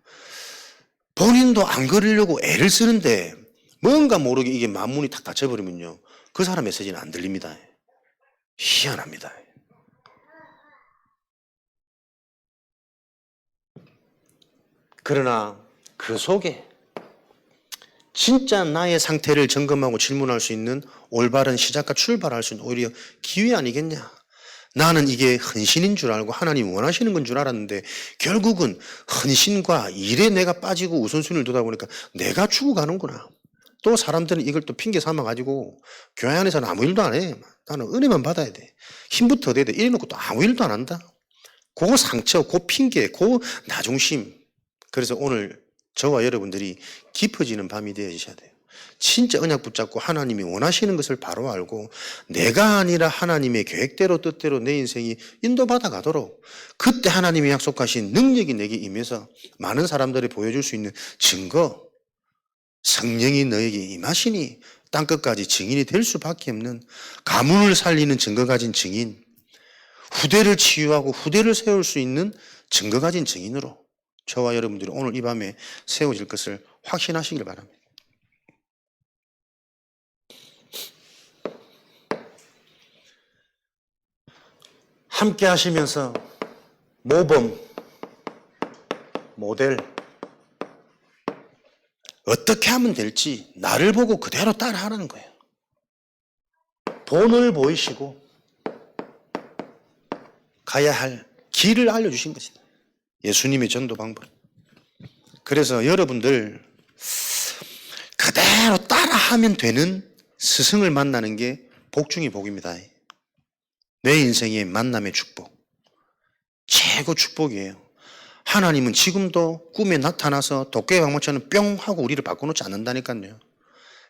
[SPEAKER 1] 본인도 안 그러려고 애를 쓰는데 뭔가 모르게 이게 만문이 탁 닫혀버리면요. 그 사람 메시지는 안 들립니다. 희한합니다. 그러나 그 속에 진짜 나의 상태를 점검하고 질문할 수 있는 올바른 시작과 출발할 수 있는 오히려 기회 아니겠냐. 나는 이게 헌신인 줄 알고 하나님 원하시는 건 줄 알았는데 결국은 헌신과 일에 내가 빠지고 우선순위를 두다 보니까 내가 죽어가는구나. 또 사람들은 이걸 또 핑계 삼아가지고 교회 안에서는 아무 일도 안 해. 나는 은혜만 받아야 돼. 힘부터 얻어야 돼. 이래놓고 또 아무 일도 안 한다. 그 상처, 그 핑계, 그 나중심. 그래서 오늘 저와 여러분들이 깊어지는 밤이 되어주셔야 돼요. 진짜 언약 붙잡고 하나님이 원하시는 것을 바로 알고 내가 아니라 하나님의 계획대로 뜻대로 내 인생이 인도받아 가도록 그때 하나님이 약속하신 능력이 내게 임해서 많은 사람들이 보여줄 수 있는 증거, 성령이 너에게 임하시니 땅끝까지 증인이 될 수밖에 없는 가문을 살리는 증거 가진 증인, 후대를 치유하고 후대를 세울 수 있는 증거 가진 증인으로 저와 여러분들이 오늘 이 밤에 세워질 것을 확신하시길 바랍니다. 함께 하시면서 모범, 모델, 어떻게 하면 될지 나를 보고 그대로 따라하는 거예요. 본을 보이시고 가야 할 길을 알려주신 것이다. 예수님의 전도 방법. 그래서 여러분들 그대로 따라하면 되는 스승을 만나는 게 복 중의 복입니다. 내 인생의 만남의 축복. 최고 축복이에요. 하나님은 지금도 꿈에 나타나서 도깨비 방망처럼 뿅 하고 우리를 바꿔놓지 않는다니까요.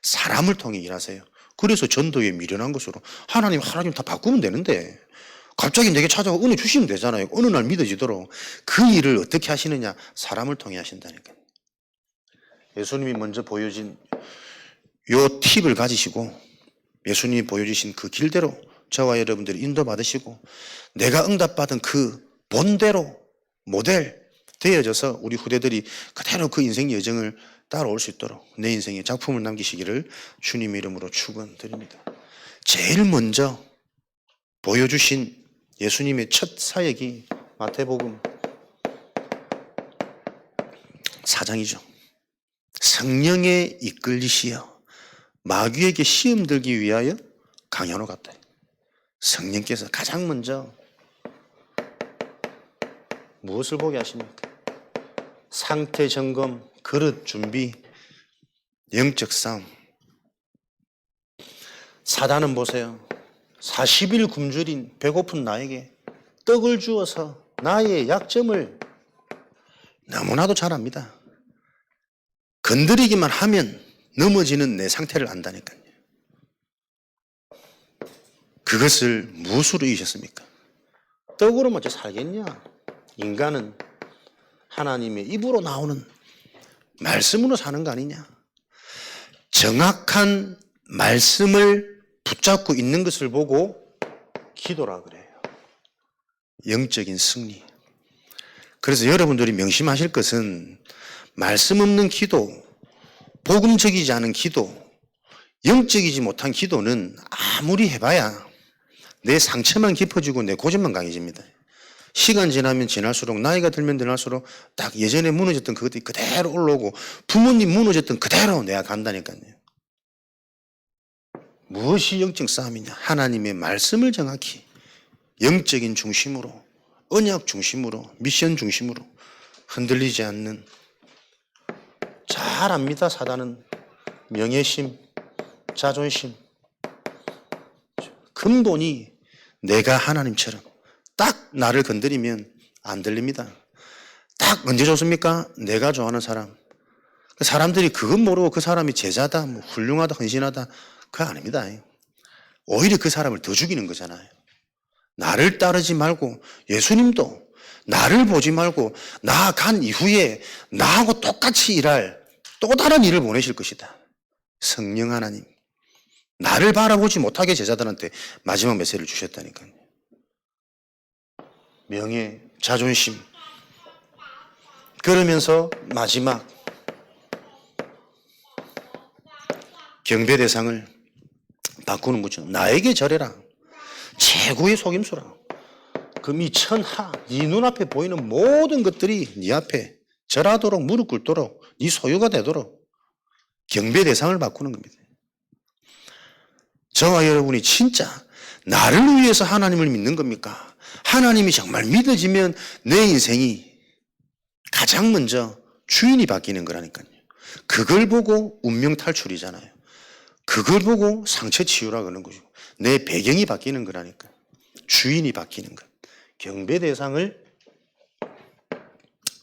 [SPEAKER 1] 사람을 통해 일하세요. 그래서 전도에 미련한 것으로 하나님 다 바꾸면 되는데 갑자기 내게 찾아와 은혜 주시면 되잖아요. 어느 날 믿어지도록. 그 일을 어떻게 하시느냐? 사람을 통해 하신다니까요. 예수님이 먼저 보여진 요 팁을 가지시고 예수님이 보여주신 그 길대로 저와 여러분들이 인도받으시고 내가 응답받은 그 본대로 모델 되어져서 우리 후대들이 그대로 그 인생 여정을 따라올 수 있도록 내 인생에 작품을 남기시기를 주님의 이름으로 축원드립니다. 제일 먼저 보여주신 예수님의 첫 사역이 마태복음 4장이죠. 성령에 이끌리시어 마귀에게 시험 들기 위하여 강야로 갔다. 성령께서 가장 먼저 무엇을 보게 하십니까? 상태 점검, 그릇 준비, 영적 싸움. 사단은 보세요. 40일 굶주린 배고픈 나에게 떡을 주어서 나의 약점을 너무나도 잘 압니다. 건드리기만 하면 넘어지는 내 상태를 안다니까요. 그것을 무엇으로 이기셨습니까? 떡으로 먼저 살겠냐? 인간은 하나님의 입으로 나오는 말씀으로 사는 거 아니냐? 정확한 말씀을 붙잡고 있는 것을 보고 기도라 그래요. 영적인 승리. 그래서 여러분들이 명심하실 것은 말씀 없는 기도, 복음적이지 않은 기도, 영적이지 못한 기도는 아무리 해봐야 내 상처만 깊어지고 내 고집만 강해집니다. 시간 지나면 지날수록, 나이가 들면 들날수록 딱 예전에 무너졌던 그것들이 그대로 올라오고 부모님 무너졌던 그대로 내가 간다니까요. 무엇이 영적 싸움이냐? 하나님의 말씀을 정확히 영적인 중심으로, 언약 중심으로, 미션 중심으로 흔들리지 않는, 잘 압니다. 사단은 명예심, 자존심, 근본이 내가 하나님처럼 딱 나를 건드리면 안 들립니다. 딱 언제 좋습니까? 내가 좋아하는 사람. 사람들이 그건 모르고 그 사람이 제자다, 뭐 훌륭하다, 헌신하다, 그거 아닙니다. 오히려 그 사람을 더 죽이는 거잖아요. 나를 따르지 말고, 예수님도 나를 보지 말고 나 간 이후에 나하고 똑같이 일할 또 다른 일을 보내실 것이다. 성령 하나님, 나를 바라보지 못하게 제자들한테 마지막 메시지를 주셨다니까요. 명예, 자존심. 그러면서 마지막 경배 대상을 바꾸는 거죠. 나에게 절해라. 최고의 속임수라. 그럼 이 천하, 네 눈앞에 보이는 모든 것들이 네 앞에 절하도록, 무릎 꿇도록, 네 소유가 되도록 경배 대상을 바꾸는 겁니다. 저와 여러분이 진짜 나를 위해서 하나님을 믿는 겁니까? 하나님이 정말 믿어지면 내 인생이 가장 먼저 주인이 바뀌는 거라니까요. 그걸 보고 운명 탈출이잖아요. 그걸 보고 상처 치유라 그러는 거죠. 내 배경이 바뀌는 거라니까. 주인이 바뀌는 것. 경배 대상을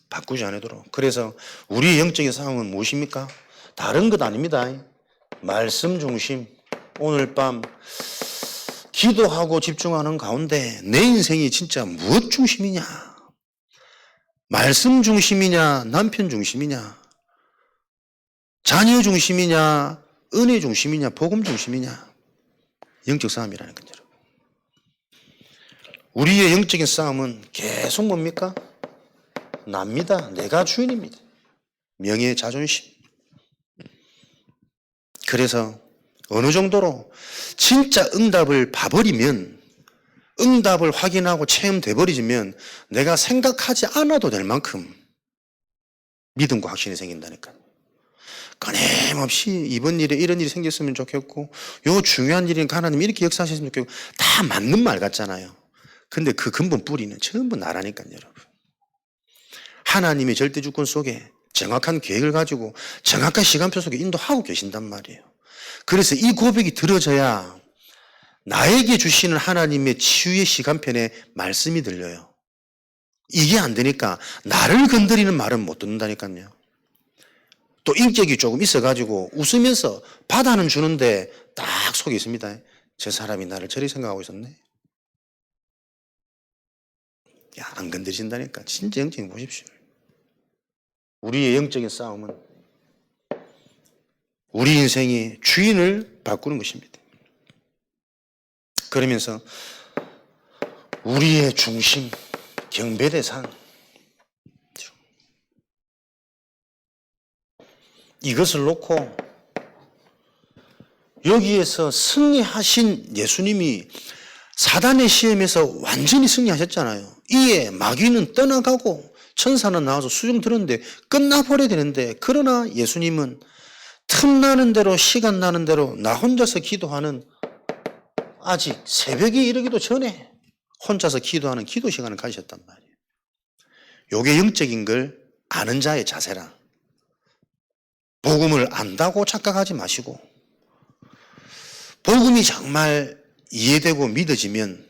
[SPEAKER 1] 바꾸지 않도록. 그래서 우리의 영적인 상황은 무엇입니까? 다른 것 아닙니다. 말씀 중심. 오늘 밤 기도하고 집중하는 가운데 내 인생이 진짜 무엇 중심이냐? 말씀 중심이냐? 남편 중심이냐? 자녀 중심이냐? 은혜 중심이냐? 복음 중심이냐? 영적 싸움이라는 거죠. 우리의 영적인 싸움은 계속 뭡니까? 납니다. 내가 주인입니다. 명예, 자존심. 그래서 어느 정도로 진짜 응답을 봐버리면, 응답을 확인하고 체험돼 버리면 내가 생각하지 않아도 될 만큼 믿음과 확신이 생긴다니까요. 끊임없이 이번 일에 이런 일이 생겼으면 좋겠고, 요 중요한 일이니까 하나님 이렇게 역사하셨으면 좋겠고, 다 맞는 말 같잖아요. 근데 그 근본 뿌리는 전부 나라니까요, 여러분. 하나님의 절대 주권 속에 정확한 계획을 가지고 정확한 시간표 속에 인도하고 계신단 말이에요. 그래서 이 고백이 들어져야 나에게 주시는 하나님의 치유의 시간편에 말씀이 들려요. 이게 안 되니까 나를 건드리는 말은 못 듣는다니까요. 또 인격이 조금 있어가지고 웃으면서 받아는 주는데 딱 속에 있습니다. 저 사람이 나를 저리 생각하고 있었네. 야, 안 건드린다니까. 진짜 영적인 보십시오. 우리의 영적인 싸움은 우리 인생의 주인을 바꾸는 것입니다. 그러면서 우리의 중심, 경배 대상, 이것을 놓고 여기에서 승리하신 예수님이 사단의 시험에서 완전히 승리하셨잖아요. 이에 마귀는 떠나가고 천사는 나와서 수종 들었는데 끝나버려야 되는데, 그러나 예수님은 틈나는 대로 시간 나는 대로 나 혼자서 기도하는, 아직 새벽이 이르기도 전에 혼자서 기도하는 기도 시간을 가지셨단 말이에요. 요게 영적인 걸 아는 자의 자세라. 복음을 안다고 착각하지 마시고, 복음이 정말 이해되고 믿어지면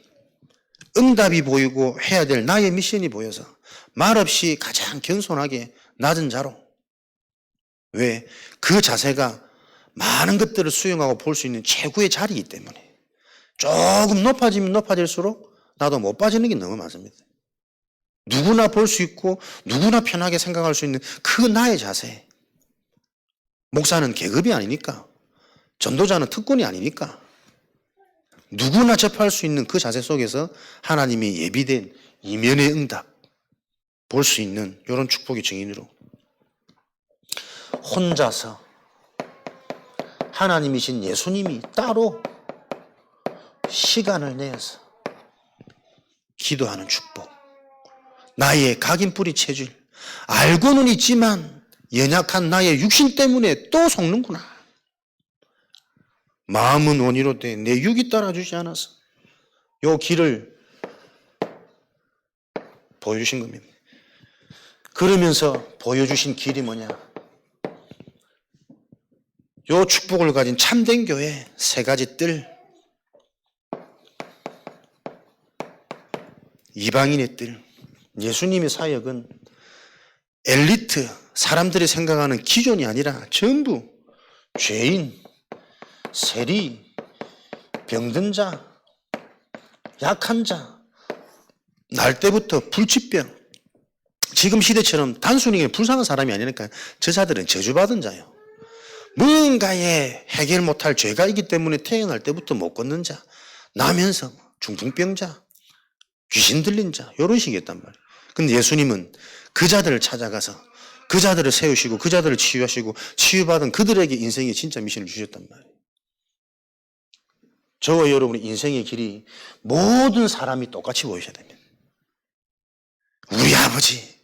[SPEAKER 1] 응답이 보이고 해야 될 나의 미션이 보여서 말없이 가장 겸손하게 낮은 자로, 왜? 그 자세가 많은 것들을 수용하고 볼 수 있는 최고의 자리이기 때문에. 조금 높아지면 높아질수록 나도 못 빠지는 게 너무 많습니다. 누구나 볼 수 있고 누구나 편하게 생각할 수 있는 그 나의 자세. 목사는 계급이 아니니까, 전도자는 특권이 아니니까, 누구나 접할 수 있는 그 자세 속에서 하나님이 예비된 이면의 응답 볼 수 있는 이런 축복의 증인으로, 혼자서 하나님이신 예수님이 따로 시간을 내어서 기도하는 축복. 나의 각인뿌리 체질, 알고는 있지만 연약한 나의 육신 때문에 또 속는구나. 마음은 원이로 돼 내 육이 따라주지 않아서 요 길을 보여주신 겁니다. 그러면서 보여주신 길이 뭐냐? 요 축복을 가진 참된 교회 세 가지 뜰. 이방인의 뜰. 예수님의 사역은 엘리트, 사람들이 생각하는 기존이 아니라 전부 죄인, 세리, 병든 자, 약한 자, 날 때부터 불치병. 지금 시대처럼 단순히 불쌍한 사람이 아니니까 저자들은 저주받은 자예요. 뭔가에 해결 못할 죄가 있기 때문에 태어날 때부터 못 걷는 자, 나면서 중풍병자, 귀신 들린 자, 이런 식이었단 말이에요. 근데 예수님은 그 자들을 찾아가서 그 자들을 세우시고 그 자들을 치유하시고 치유받은 그들에게 인생의 진짜 미션을 주셨단 말이에요. 저와 여러분의 인생의 길이 모든 사람이 똑같이 보이셔야 됩니다. 우리 아버지,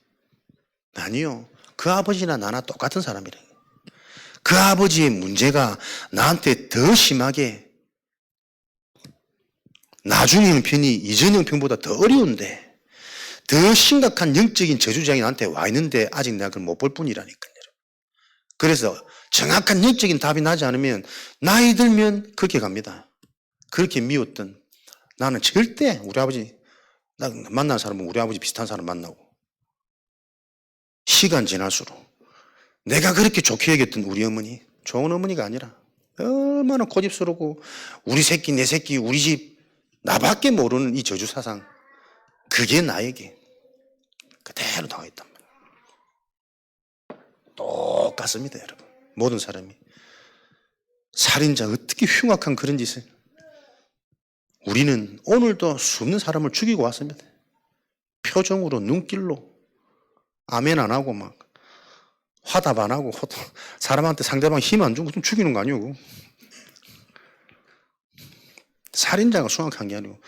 [SPEAKER 1] 아니요. 그 아버지나 나나 똑같은 사람이래요. 그 아버지의 문제가 나한테 더 심하게, 나중 형편이 이전 형편보다 더 어려운데 더 심각한 영적인 저주장이 나한테 와 있는데 아직 내가 그걸 못 볼 뿐이라니까요. 그래서 정확한 영적인 답이 나지 않으면 나이 들면 그렇게 갑니다. 그렇게 미웠던 나는 절대 우리 아버지, 나 만난 사람은 우리 아버지 비슷한 사람 만나고, 시간 지날수록 내가 그렇게 좋게 여겼던 우리 어머니, 좋은 어머니가 아니라 얼마나 고집스럽고 우리 새끼 내 새끼 우리 집 나밖에 모르는 이 저주사상, 그게 나에게 그대로 당했단 말이에요. 똑같습니다, 여러분. 모든 사람이. 살인자 어떻게 흉악한 그런 짓을. 우리는 오늘도 수없는 사람을 죽이고 왔습니다. 표정으로, 눈길로, 아멘 안 하고 막 화답 안 하고 사람한테 상대방 힘 안 주고 좀 죽이는 거 아니고. 살인자가 흉악한 게 아니고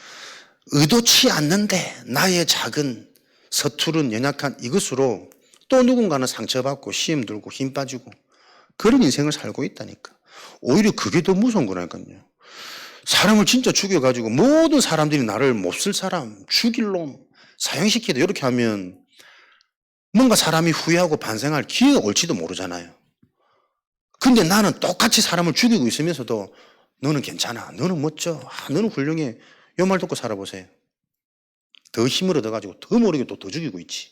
[SPEAKER 1] 의도치 않는데 나의 작은 서투른 연약한 이것으로 또 누군가는 상처받고 시험 들고 힘 빠지고 그런 인생을 살고 있다니까. 오히려 그게 더 무서운 거라니까요. 사람을 진짜 죽여가지고 모든 사람들이 나를 몹쓸 사람, 죽일 놈, 사형시키다 이렇게 하면 뭔가 사람이 후회하고 반성할 기회가 올지도 모르잖아요. 근데 나는 똑같이 사람을 죽이고 있으면서도 너는 괜찮아, 너는 멋져, 너는 훌륭해, 이 말 듣고 살아보세요. 더 힘을 얻어가지고 더 모르게 또 더 죽이고 있지.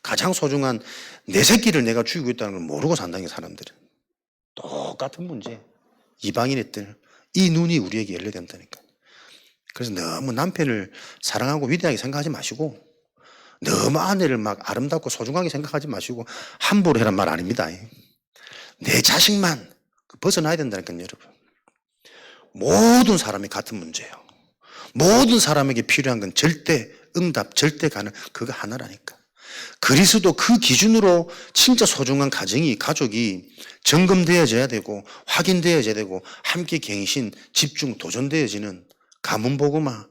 [SPEAKER 1] 가장 소중한 내 새끼를 내가 죽이고 있다는 걸 모르고 산다는 게 사람들은. 똑같은 문제. 이방인의 뜰. 이 눈이 우리에게 열려야 된다니까. 그래서 너무 남편을 사랑하고 위대하게 생각하지 마시고, 너무 아내를 막 아름답고 소중하게 생각하지 마시고 함부로 해란 말 아닙니다. 내 자식만 벗어나야 된다니까요, 여러분. 모든 사람이 같은 문제예요. 모든 사람에게 필요한 건 절대 응답, 절대 가능, 그거 하나라니까. 그리스도 그 기준으로 진짜 소중한 가정이, 가족이 점검되어져야 되고 확인되어져야 되고 함께 갱신, 집중, 도전되어지는 가문복음화,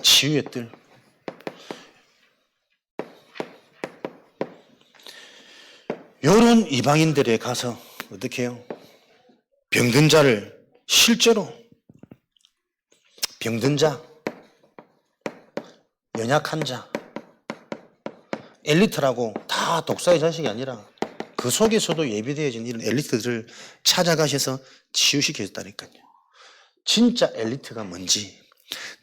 [SPEAKER 1] 치유의 뜰. 요런 이방인들에 가서 어떻게 해요? 병든 자를 실제로 병든 자, 연약한 자, 엘리트라고 다 독사의 자식이 아니라 그 속에서도 예비되어진 이런 엘리트들을 찾아가셔서 치유시켰다니까요. 진짜 엘리트가 뭔지,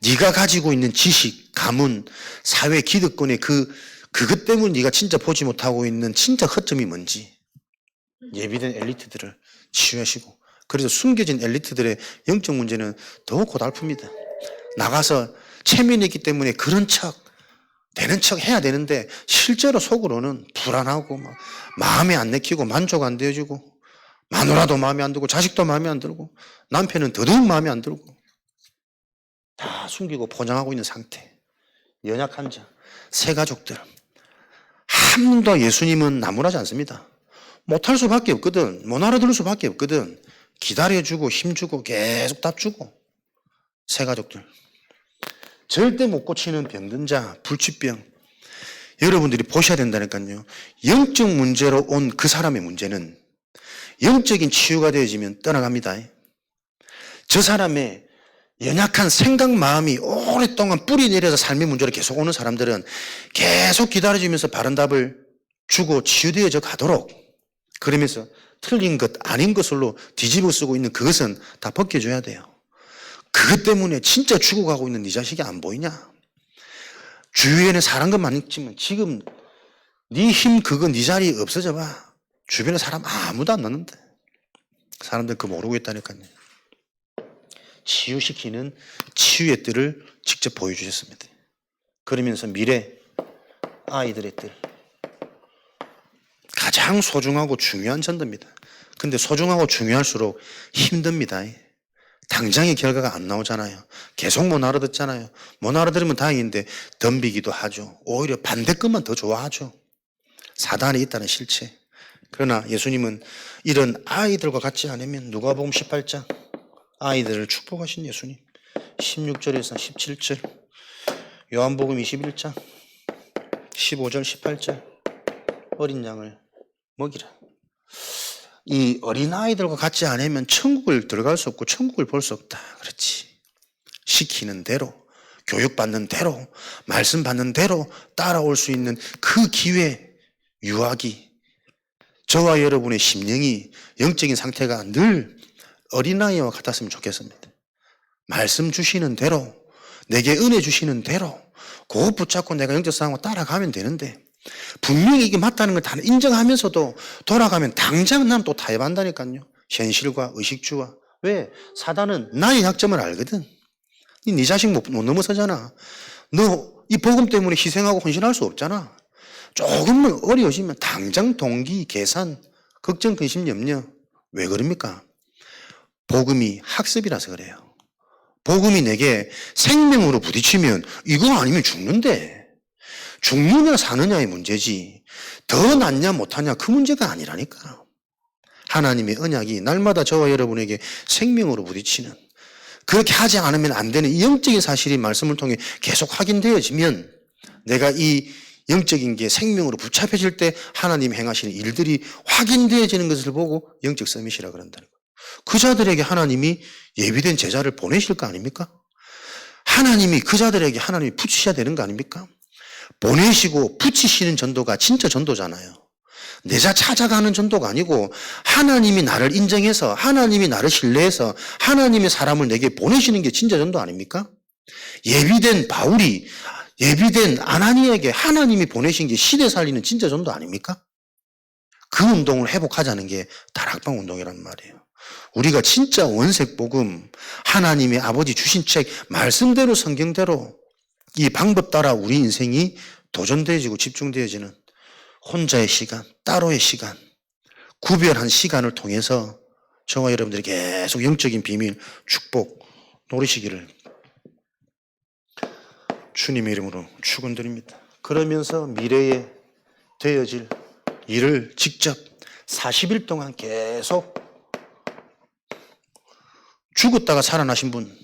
[SPEAKER 1] 네가 가지고 있는 지식, 가문, 사회 기득권의 그것 때문에 네가 진짜 보지 못하고 있는 진짜 허점이 뭔지 예비된 엘리트들을 치유하시고, 그래서 숨겨진 엘리트들의 영적 문제는 더욱 고달픕니다. 나가서 체면이 있기 때문에 그런 척, 되는 척 해야 되는데 실제로 속으로는 불안하고 막 마음에 안 내키고 만족 안 되어지고 마누라도 마음에 안 들고 자식도 마음에 안 들고 남편은 더더욱 마음에 안 들고 다 숨기고 포장하고 있는 상태. 연약한 자, 새 가족들. 한 번도 예수님은 나무라지 않습니다. 못할 수밖에 없거든. 못 알아들을 수밖에 없거든. 기다려주고 힘주고 계속 답주고. 새 가족들. 절대 못 고치는 병든 자, 불치병. 여러분들이 보셔야 된다니까요. 영적 문제로 온 그 사람의 문제는 영적인 치유가 되어지면 떠나갑니다. 저 사람의 연약한 생각, 마음이 오랫동안 뿌리 내려서 삶의 문제로 계속 오는 사람들은 계속 기다려주면서 바른 답을 주고 치유되어져 가도록, 그러면서 틀린 것, 아닌 것으로 뒤집어 쓰고 있는 그것은 다 벗겨줘야 돼요. 그것 때문에 진짜 죽어가고 있는 네 자식이 안 보이냐? 주위에는 사람들만 있지만 지금 네 힘 그거 네 자리 없어져 봐. 주변에 사람 아무도 안 났는데. 사람들 그거 모르고 있다니까요. 치유시키는 치유의 뜰을 직접 보여주셨습니다. 그러면서 미래 아이들의 뜰. 가장 소중하고 중요한 전도입니다. 근데 소중하고 중요할수록 힘듭니다. 당장의 결과가 안 나오잖아요. 계속 못 알아듣잖아요. 못 알아들으면 다행인데 덤비기도 하죠. 오히려 반대급만 더 좋아하죠. 사단이 있다는 실체. 그러나 예수님은 이런 아이들과 같지 않으면 누가복음 18장 아이들을 축복하신 예수님, 16절에서 17절, 요한복음 21장 15절 18절 어린 양을 먹이라. 이 어린아이들과 같지 않으면 천국을 들어갈 수 없고 천국을 볼 수 없다. 그렇지. 시키는 대로, 교육받는 대로, 말씀 받는 대로 따라올 수 있는 그 기회, 유아기, 저와 여러분의 심령이, 영적인 상태가 늘 어린아이와 같았으면 좋겠습니다. 말씀 주시는 대로, 내게 은혜 주시는 대로 그것 붙잡고 내가 영적 상황을 따라가면 되는데, 분명히 이게 맞다는 걸 다 인정하면서도 돌아가면 당장 난 또 타협한다니까요. 현실과 의식주와. 왜? 사단은 나의 약점을 알거든. 네 자식 못 넘어서잖아. 너 이 복음 때문에 희생하고 헌신할 수 없잖아. 조금만 어려워지면 당장 동기, 계산, 걱정, 근심, 염려. 왜 그럽니까? 복음이 학습이라서 그래요. 복음이 내게 생명으로 부딪히면 이거 아니면 죽는데, 죽느냐 사느냐의 문제지 더 낫냐 못하냐 그 문제가 아니라니까. 하나님의 언약이 날마다 저와 여러분에게 생명으로 부딪히는, 그렇게 하지 않으면 안 되는 이 영적인 사실이 말씀을 통해 계속 확인되어지면 내가 이 영적인 게 생명으로 붙잡혀질 때 하나님 행하시는 일들이 확인되어지는 것을 보고 영적 서밋이라 그런다는 거예요. 그 자들에게 하나님이 예비된 제자를 보내실 거 아닙니까? 하나님이 그 자들에게 하나님이 붙이셔야 되는 거 아닙니까? 보내시고 붙이시는 전도가 진짜 전도잖아요. 내자 찾아가는 전도가 아니고 하나님이 나를 인정해서, 하나님이 나를 신뢰해서 하나님의 사람을 내게 보내시는 게 진짜 전도 아닙니까? 예비된 바울이, 예비된 아나니에게 하나님이 보내신 게 시대 살리는 진짜 전도 아닙니까? 그 운동을 회복하자는 게 다락방 운동이란 말이에요. 우리가 진짜 원색 복음, 하나님의 아버지 주신 책 말씀대로, 성경대로 이 방법 따라 우리 인생이 도전되어지고 집중되어지는 혼자의 시간, 따로의 시간, 구별한 시간을 통해서 저와 여러분들이 계속 영적인 비밀, 축복 노리시기를 주님의 이름으로 축원드립니다. 그러면서 미래에 되어질 일을 직접 40일 동안 계속 죽었다가 살아나신 분,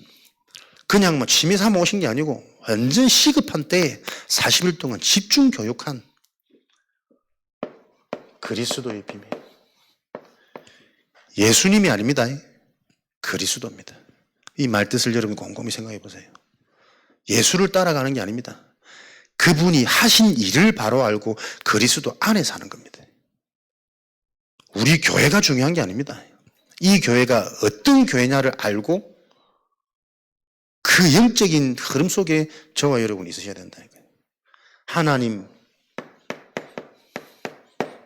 [SPEAKER 1] 그냥 뭐 취미 삼아 오신 게 아니고 완전 시급한 때에 40일 동안 집중 교육한 그리스도의 비밀. 예수님이 아닙니다. 그리스도입니다. 이 말뜻을 여러분 곰곰이 생각해 보세요. 예수를 따라가는 게 아닙니다. 그분이 하신 일을 바로 알고 그리스도 안에 사는 겁니다. 우리 교회가 중요한 게 아닙니다. 이 교회가 어떤 교회냐를 알고 그 영적인 흐름 속에 저와 여러분이 있으셔야 된다니까요. 하나님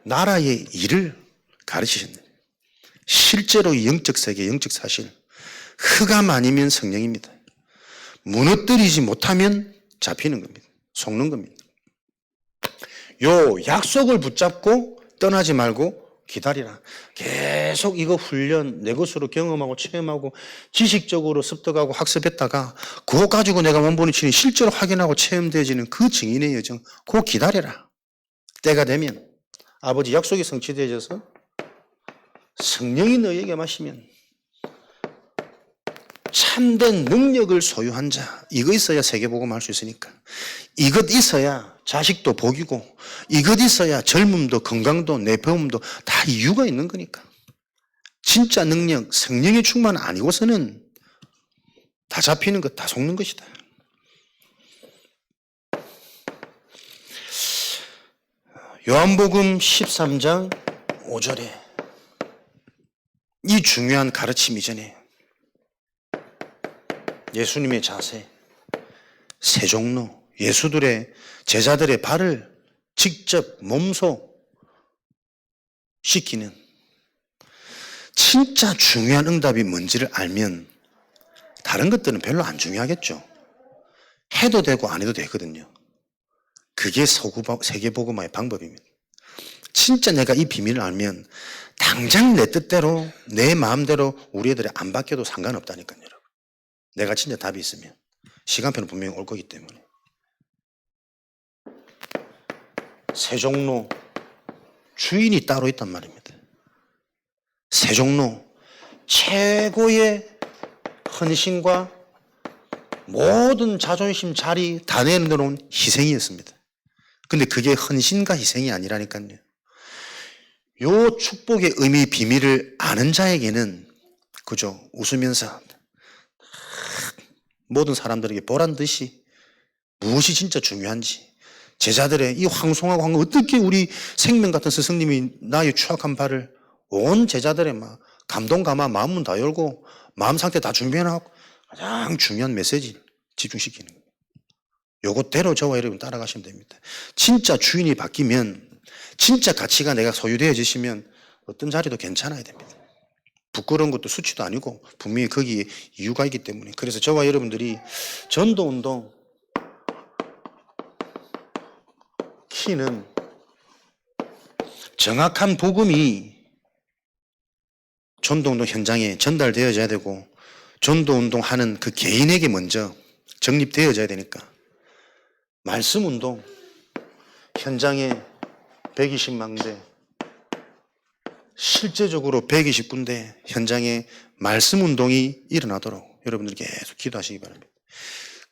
[SPEAKER 1] 나라의 일을 가르치셨네요. 실제로 영적 세계, 영적 사실, 흑암 아니면 성령입니다. 무너뜨리지 못하면 잡히는 겁니다. 속는 겁니다. 요 약속을 붙잡고 떠나지 말고 기다리라. 계속 이거 훈련, 내 것으로 경험하고 체험하고 지식적으로 습득하고 학습했다가 그거 가지고 내가 원본이 치니 실제로 확인하고 체험되어지는 그 증인의 여정, 그거 기다려라. 때가 되면 아버지 약속이 성취되어져서 성령이 너에게 마시면 참된 능력을 소유한 자, 이거 있어야 세계복음 할 수 있으니까. 이것 있어야 자식도 복이고, 이것 있어야 젊음도 건강도 내 배움도 다 이유가 있는 거니까. 진짜 능력, 성령의 충만 아니고서는 다 잡히는 것, 다 속는 것이다. 요한복음 13장 5절에 이 중요한 가르침 이전에 예수님의 자세, 세종로, 예수들의 제자들의 발을 직접 몸소 씻기는 진짜 중요한 응답이 뭔지를 알면 다른 것들은 별로 안 중요하겠죠. 해도 되고 안 해도 되거든요. 그게 세계복음화의 방법입니다. 진짜 내가 이 비밀을 알면 당장 내 뜻대로 내 마음대로 우리 애들이 안 바뀌어도 상관없다니까요. 여러분. 내가 진짜 답이 있으면 시간표는 분명히 올 거기 때문에. 세종로 주인이 따로 있단 말입니다. 세종로 최고의 헌신과 모든 자존심 자리 다 내놓은 희생이었습니다. 근데 그게 헌신과 희생이 아니라니까요. 요 축복의 의미 비밀을 아는 자에게는 그죠? 웃으면서 모든 사람들에게 보란 듯이 무엇이 진짜 중요한지 제자들의 이 황송하고 황금 어떻게 우리 생명 같은 스승님이 나의 추악한 발을 온 제자들의 막 감동 감화 마음문 다 열고 마음 상태 다 준비해놓고 가장 중요한 메시지 집중시키는 거예요. 요것대로 저와 여러분 따라가시면 됩니다. 진짜 주인이 바뀌면 진짜 가치가 내가 소유되어지시면 어떤 자리도 괜찮아야 됩니다. 부끄러운 것도 수치도 아니고 분명히 거기에 이유가 있기 때문에. 그래서 저와 여러분들이 전도운동 키는 정확한 복음이 전도운동 현장에 전달되어져야 되고 전도운동하는 그 개인에게 먼저 정립되어져야 되니까 말씀운동 현장에 120만 대 실제적으로 120군데 현장에 말씀운동이 일어나도록 여러분들 계속 기도하시기 바랍니다.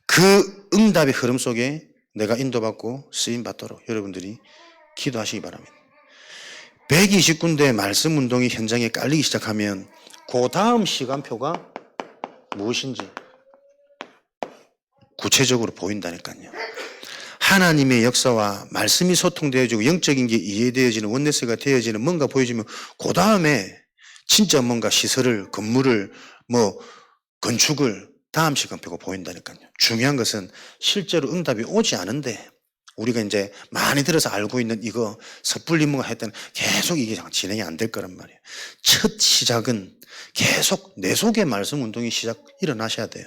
[SPEAKER 1] 그 응답의 흐름 속에 내가 인도받고 쓰임받도록 여러분들이 기도하시기 바랍니다. 120군데 말씀운동이 현장에 깔리기 시작하면 그 다음 시간표가 무엇인지 구체적으로 보인다니까요. 하나님의 역사와 말씀이 소통되어지고 영적인 게 이해되어지는 원네스가 되어지는 뭔가 보여지면 그 다음에 진짜 뭔가 시설을 건물을 뭐 건축을 다음 시간표가 보인다니까요. 중요한 것은 실제로 응답이 오지 않은데 우리가 이제 많이 들어서 알고 있는 이거 섣불리 뭔가 했던 계속 이게 진행이 안 될 거란 말이에요. 첫 시작은 계속 내 속에 말씀 운동이 일어나셔야 돼요.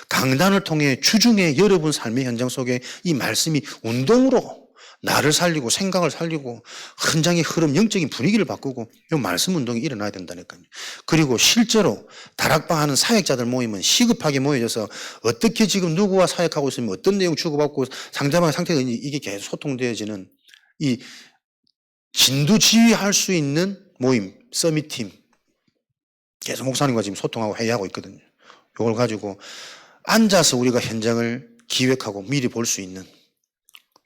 [SPEAKER 1] 강단을 통해 주중에 여러분 삶의 현장 속에 이 말씀이 운동으로 나를 살리고 생각을 살리고 현장의 흐름, 영적인 분위기를 바꾸고 이 말씀 운동이 일어나야 된다니까요. 그리고 실제로 다락방 하는 사역자들 모임은 시급하게 모여져서 어떻게 지금 누구와 사역하고 있으면 어떤 내용 주고받고 상대방의 상태가 있는지 이게 계속 소통되어지는 이 진두지휘할 수 있는 모임, 서밋팀 계속 목사님과 지금 소통하고 회의하고 있거든요. 이걸 가지고 앉아서 우리가 현장을 기획하고 미리 볼 수 있는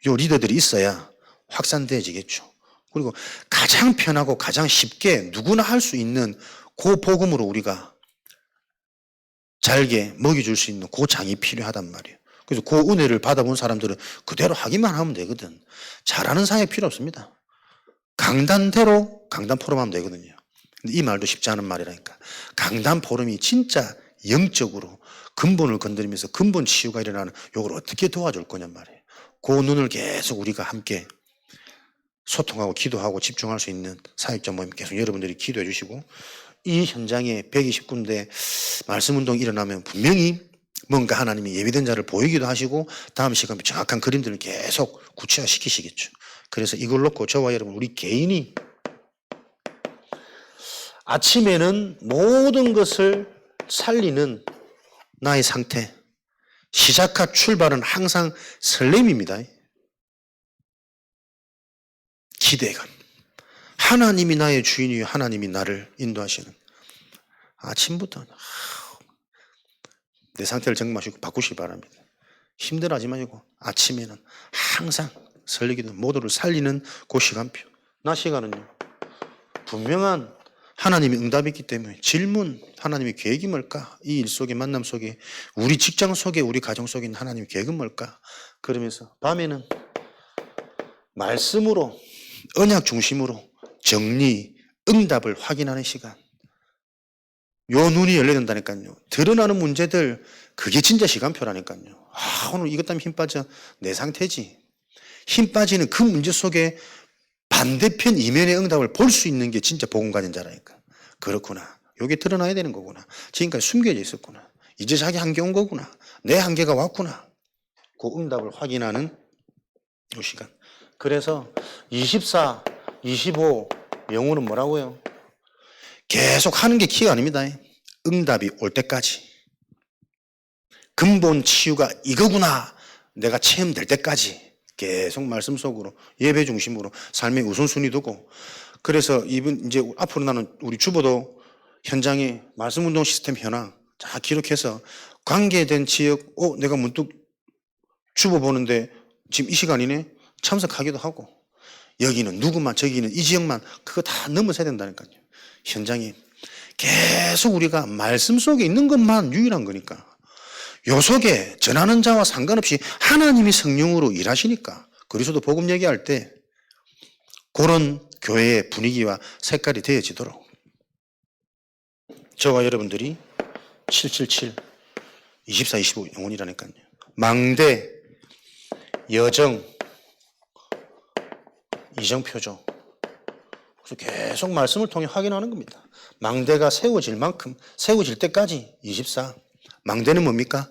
[SPEAKER 1] 요 리더들이 있어야 확산되어지겠죠. 그리고 가장 편하고 가장 쉽게 누구나 할 수 있는 그 복음으로 우리가 잘게 먹여줄 수 있는 그 장이 필요하단 말이에요. 그래서 그 은혜를 받아본 사람들은 그대로 하기만 하면 되거든. 잘하는 상이 필요 없습니다. 강단대로 강단 포럼하면 되거든요. 근데 이 말도 쉽지 않은 말이라니까. 강단 포럼이 진짜 영적으로 근본을 건드리면서 근본 치유가 일어나는 요걸 어떻게 도와줄 거냔 말이에요. 그 눈을 계속 우리가 함께 소통하고 기도하고 집중할 수 있는 사역자 모임 계속 여러분들이 기도해 주시고, 이 현장에 120군데 말씀운동이 일어나면 분명히 뭔가 하나님이 예비된 자를 보이기도 하시고 다음 시간에 정확한 그림들을 계속 구체화시키시겠죠. 그래서 이걸 놓고 저와 여러분 우리 개인이 아침에는 모든 것을 살리는 나의 상태, 시작과 출발은 항상 설렘입니다. 기대감. 하나님이 나의 주인이요 하나님이 나를 인도하시는. 아침부터 내 상태를 점검하시고 바꾸시기 바랍니다. 힘들어하지 마시고 아침에는 항상 설레기도 모두를 살리는 그 시간표. 낮 시간은요 분명한 하나님의 응답이 있기 때문에 질문, 하나님의 계획이 뭘까? 이 일 속에, 만남 속에, 우리 직장 속에, 우리 가정 속에 있는 하나님의 계획은 뭘까? 그러면서 밤에는 말씀으로, 언약 중심으로 정리, 응답을 확인하는 시간. 요 눈이 열려야 된다니까요. 드러나는 문제들, 그게 진짜 시간표라니까요. 오늘 이것 때문에 힘 빠져. 내 상태지. 힘 빠지는 그 문제 속에 반대편 이면의 응답을 볼 수 있는 게 진짜 복음 가진 자라니까. 그렇구나. 요게 드러나야 되는 거구나. 지금까지 숨겨져 있었구나. 이제 자기 한계 온 거구나. 내 한계가 왔구나. 그 응답을 확인하는 요 시간. 그래서 24, 25 영어는 뭐라고요? 계속 하는 게 키가 아닙니다. 응답이 올 때까지. 근본 치유가 이거구나. 내가 체험될 때까지. 계속 말씀 속으로 예배 중심으로 삶의 우선순위 두고, 그래서 이제 앞으로 나는 우리 주보도 현장에 말씀운동 시스템 현황 다 기록해서 관계된 지역 내가 문득 주보 보는데 지금 이 시간이네 참석하기도 하고, 여기는 누구만 저기는 이 지역만 그거 다 넘어서야 된다니까요. 현장에 계속 우리가 말씀 속에 있는 것만 유일한 거니까, 요 속에 전하는 자와 상관없이 하나님이 성령으로 일하시니까 그리스도 복음 얘기할 때 그런 교회의 분위기와 색깔이 되어지도록 저와 여러분들이 777, 24, 25 영혼이라니까요. 망대, 여정, 이정표죠. 그래서 계속 말씀을 통해 확인하는 겁니다. 망대가 세워질 만큼 세워질 때까지 24. 망대는 뭡니까?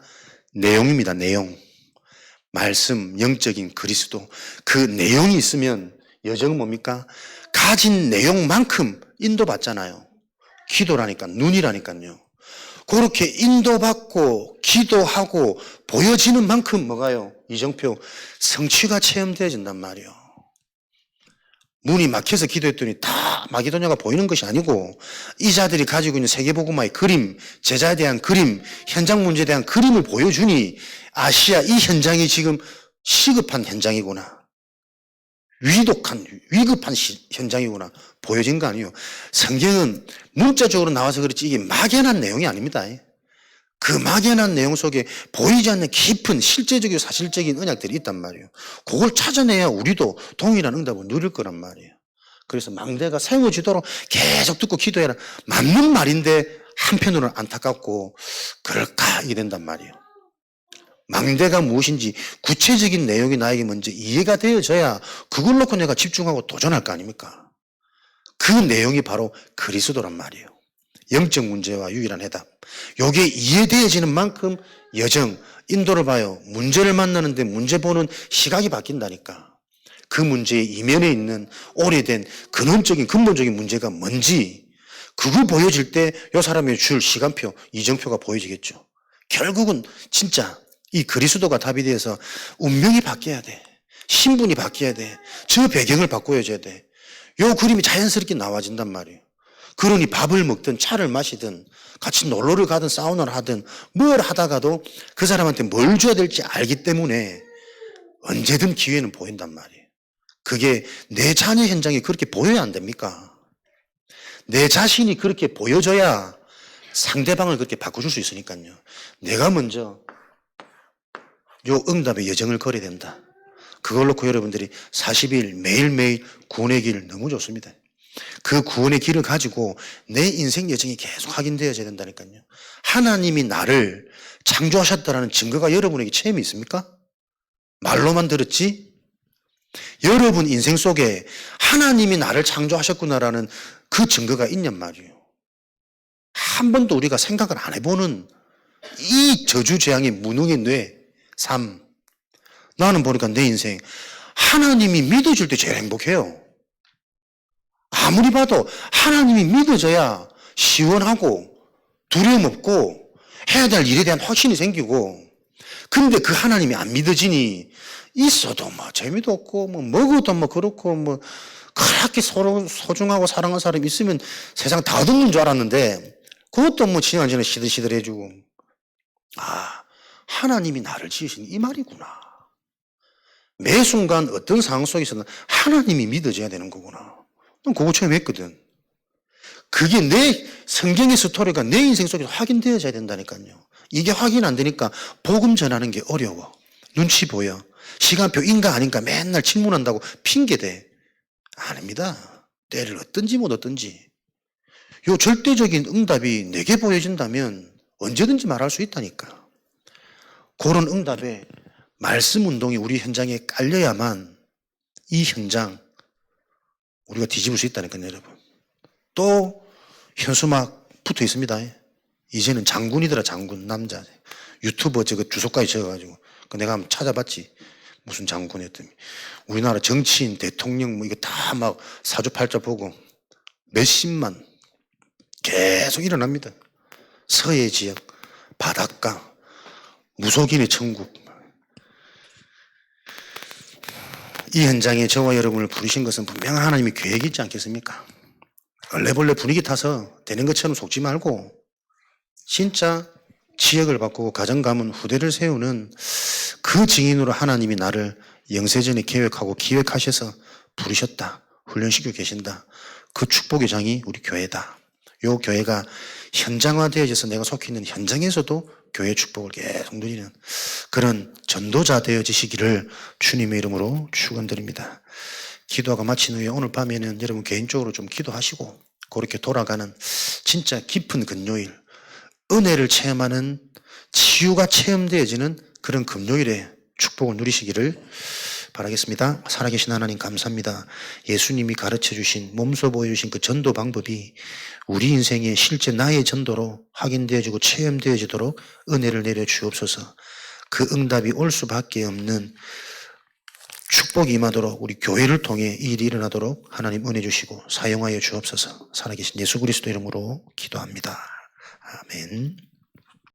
[SPEAKER 1] 내용입니다. 내용. 말씀, 영적인 그리스도. 그 내용이 있으면 여정은 뭡니까? 가진 내용만큼 인도받잖아요. 기도라니까, 눈이라니까요. 그렇게 인도받고 기도하고 보여지는 만큼 뭐가요? 이정표, 성취가 체험되어진단 말이에요. 문이 막혀서 기도했더니 다 마게도냐가 보이는 것이 아니고, 이 자들이 가지고 있는 세계복음화의 그림, 제자에 대한 그림, 현장 문제에 대한 그림을 보여주니 아시아 이 현장이 지금 시급한 현장이구나, 위급한 현장이구나 보여진 거 아니에요. 성경은 문자적으로 나와서 그렇지 이게 막연한 내용이 아닙니다. 그 막연한 내용 속에 보이지 않는 깊은 실제적이고 사실적인 언약들이 있단 말이에요. 그걸 찾아내야 우리도 동일한 응답을 누릴 거란 말이에요. 그래서 망대가 세워지도록 계속 듣고 기도해라. 맞는 말인데 한편으로는 안타깝고 그럴까 이게 된단 말이에요. 망대가 무엇인지 구체적인 내용이 나에게 먼저 이해가 되어져야 그걸 놓고 내가 집중하고 도전할 거 아닙니까? 그 내용이 바로 그리스도란 말이에요. 영적 문제와 유일한 해답. 요게 이해되어지는 만큼 여정, 인도를 봐요. 문제를 만나는데 문제 보는 시각이 바뀐다니까. 그 문제의 이면에 있는 오래된 근원적인 근본적인 문제가 뭔지 그걸 보여질 때 요 사람의 줄 시간표, 이정표가 보여지겠죠. 결국은 진짜 이 그리스도가 답이 되어서 운명이 바뀌어야 돼. 신분이 바뀌어야 돼. 저 배경을 바꿔줘야 돼. 요 그림이 자연스럽게 나와진단 말이에요. 그러니 밥을 먹든 차를 마시든 같이 놀러를 가든 사우나를 하든 뭘 하다가도 그 사람한테 뭘 줘야 될지 알기 때문에 언제든 기회는 보인단 말이에요. 그게 내 자녀 현장에 그렇게 보여야 안 됩니까? 내 자신이 그렇게 보여줘야 상대방을 그렇게 바꿔줄 수 있으니까요. 내가 먼저 요 응답의 여정을 걸어야 된다. 그걸 놓고 여러분들이 40일 매일매일 구원의 길 너무 좋습니다. 그 구원의 길을 가지고 내 인생 여정이 계속 확인되어져야 된다니까요. 하나님이 나를 창조하셨다는 증거가 여러분에게 체험이 있습니까? 말로만 들었지? 여러분 인생 속에 하나님이 나를 창조하셨구나라는 그 증거가 있냔 말이에요. 한 번도 우리가 생각을 안 해보는 이 저주재앙의 무능의 뇌, 삶. 나는 보니까 내 인생 하나님이 믿어줄 때 제일 행복해요. 아무리 봐도 하나님이 믿어져야 시원하고 두려움 없고 해야 될 일에 대한 확신이 생기고, 근데 그 하나님이 안 믿어지니 있어도 뭐 재미도 없고 뭐 먹어도 뭐 그렇고 뭐 그렇게 서로 소중하고 사랑하는 사람이 있으면 세상 다 듣는 줄 알았는데 그것도 뭐 지난 전에 시들시들해주고, 아, 하나님이 나를 지으신 이 말이구나. 매 순간 어떤 상황 속에서는 하나님이 믿어져야 되는 거구나. 난 그거 처음 했거든. 그게 내 성경의 스토리가 내 인생 속에서 확인되어져야 된다니까요. 이게 확인 안 되니까 복음 전하는 게 어려워. 눈치 보여. 시간표 인가 아닌가 맨날 질문한다고 핑계대. 아닙니다. 때를 얻든지 못 얻든지. 요 절대적인 응답이 내게 보여진다면 언제든지 말할 수 있다니까. 그런 응답에 말씀 운동이 우리 현장에 깔려야만 이 현장 우리가 뒤집을 수 있다니까요, 여러분. 또 현수막 붙어 있습니다. 이제는 장군이더라, 장군. 남자. 유튜버 저거 주소까지 적어가지고. 내가 한번 찾아봤지. 무슨 장군이었더니. 우리나라 정치인, 대통령 뭐 이거 다 막 사주팔자 보고 몇십만 계속 일어납니다. 서해 지역, 바닷가, 무속인의 천국. 이 현장에 저와 여러분을 부르신 것은 분명한 하나님의 계획이 있지 않겠습니까? 얼레벌레 분위기 타서 되는 것처럼 속지 말고 진짜 지역을 바꾸고 가정 가문 후대를 세우는 그 증인으로 하나님이 나를 영세전에 계획하고 기획하셔서 부르셨다. 훈련시키고 계신다. 그 축복의 장이 우리 교회다. 요 교회가 현장화되어져서 내가 속해 있는 현장에서도 교회 축복을 계속 누리는 그런 전도자 되어지시기를 주님의 이름으로 축원드립니다. 기도하고 마친 후에 오늘 밤에는 여러분 개인적으로 좀 기도하시고 그렇게 돌아가는 진짜 깊은 금요일, 은혜를 체험하는 치유가 체험되어지는 그런 금요일에 축복을 누리시기를 바라겠습니다. 살아계신 하나님 감사합니다. 예수님이 가르쳐 주신 몸소 보여주신 그 전도 방법이 우리 인생의 실제 나의 전도로 확인되어지고 체험되어지도록 은혜를 내려 주옵소서. 그 응답이 올 수밖에 없는 축복이 임하도록 우리 교회를 통해 이 일이 일어나도록 하나님 은혜 주시고 사용하여 주옵소서. 살아계신 예수 그리스도 이름으로 기도합니다. 아멘.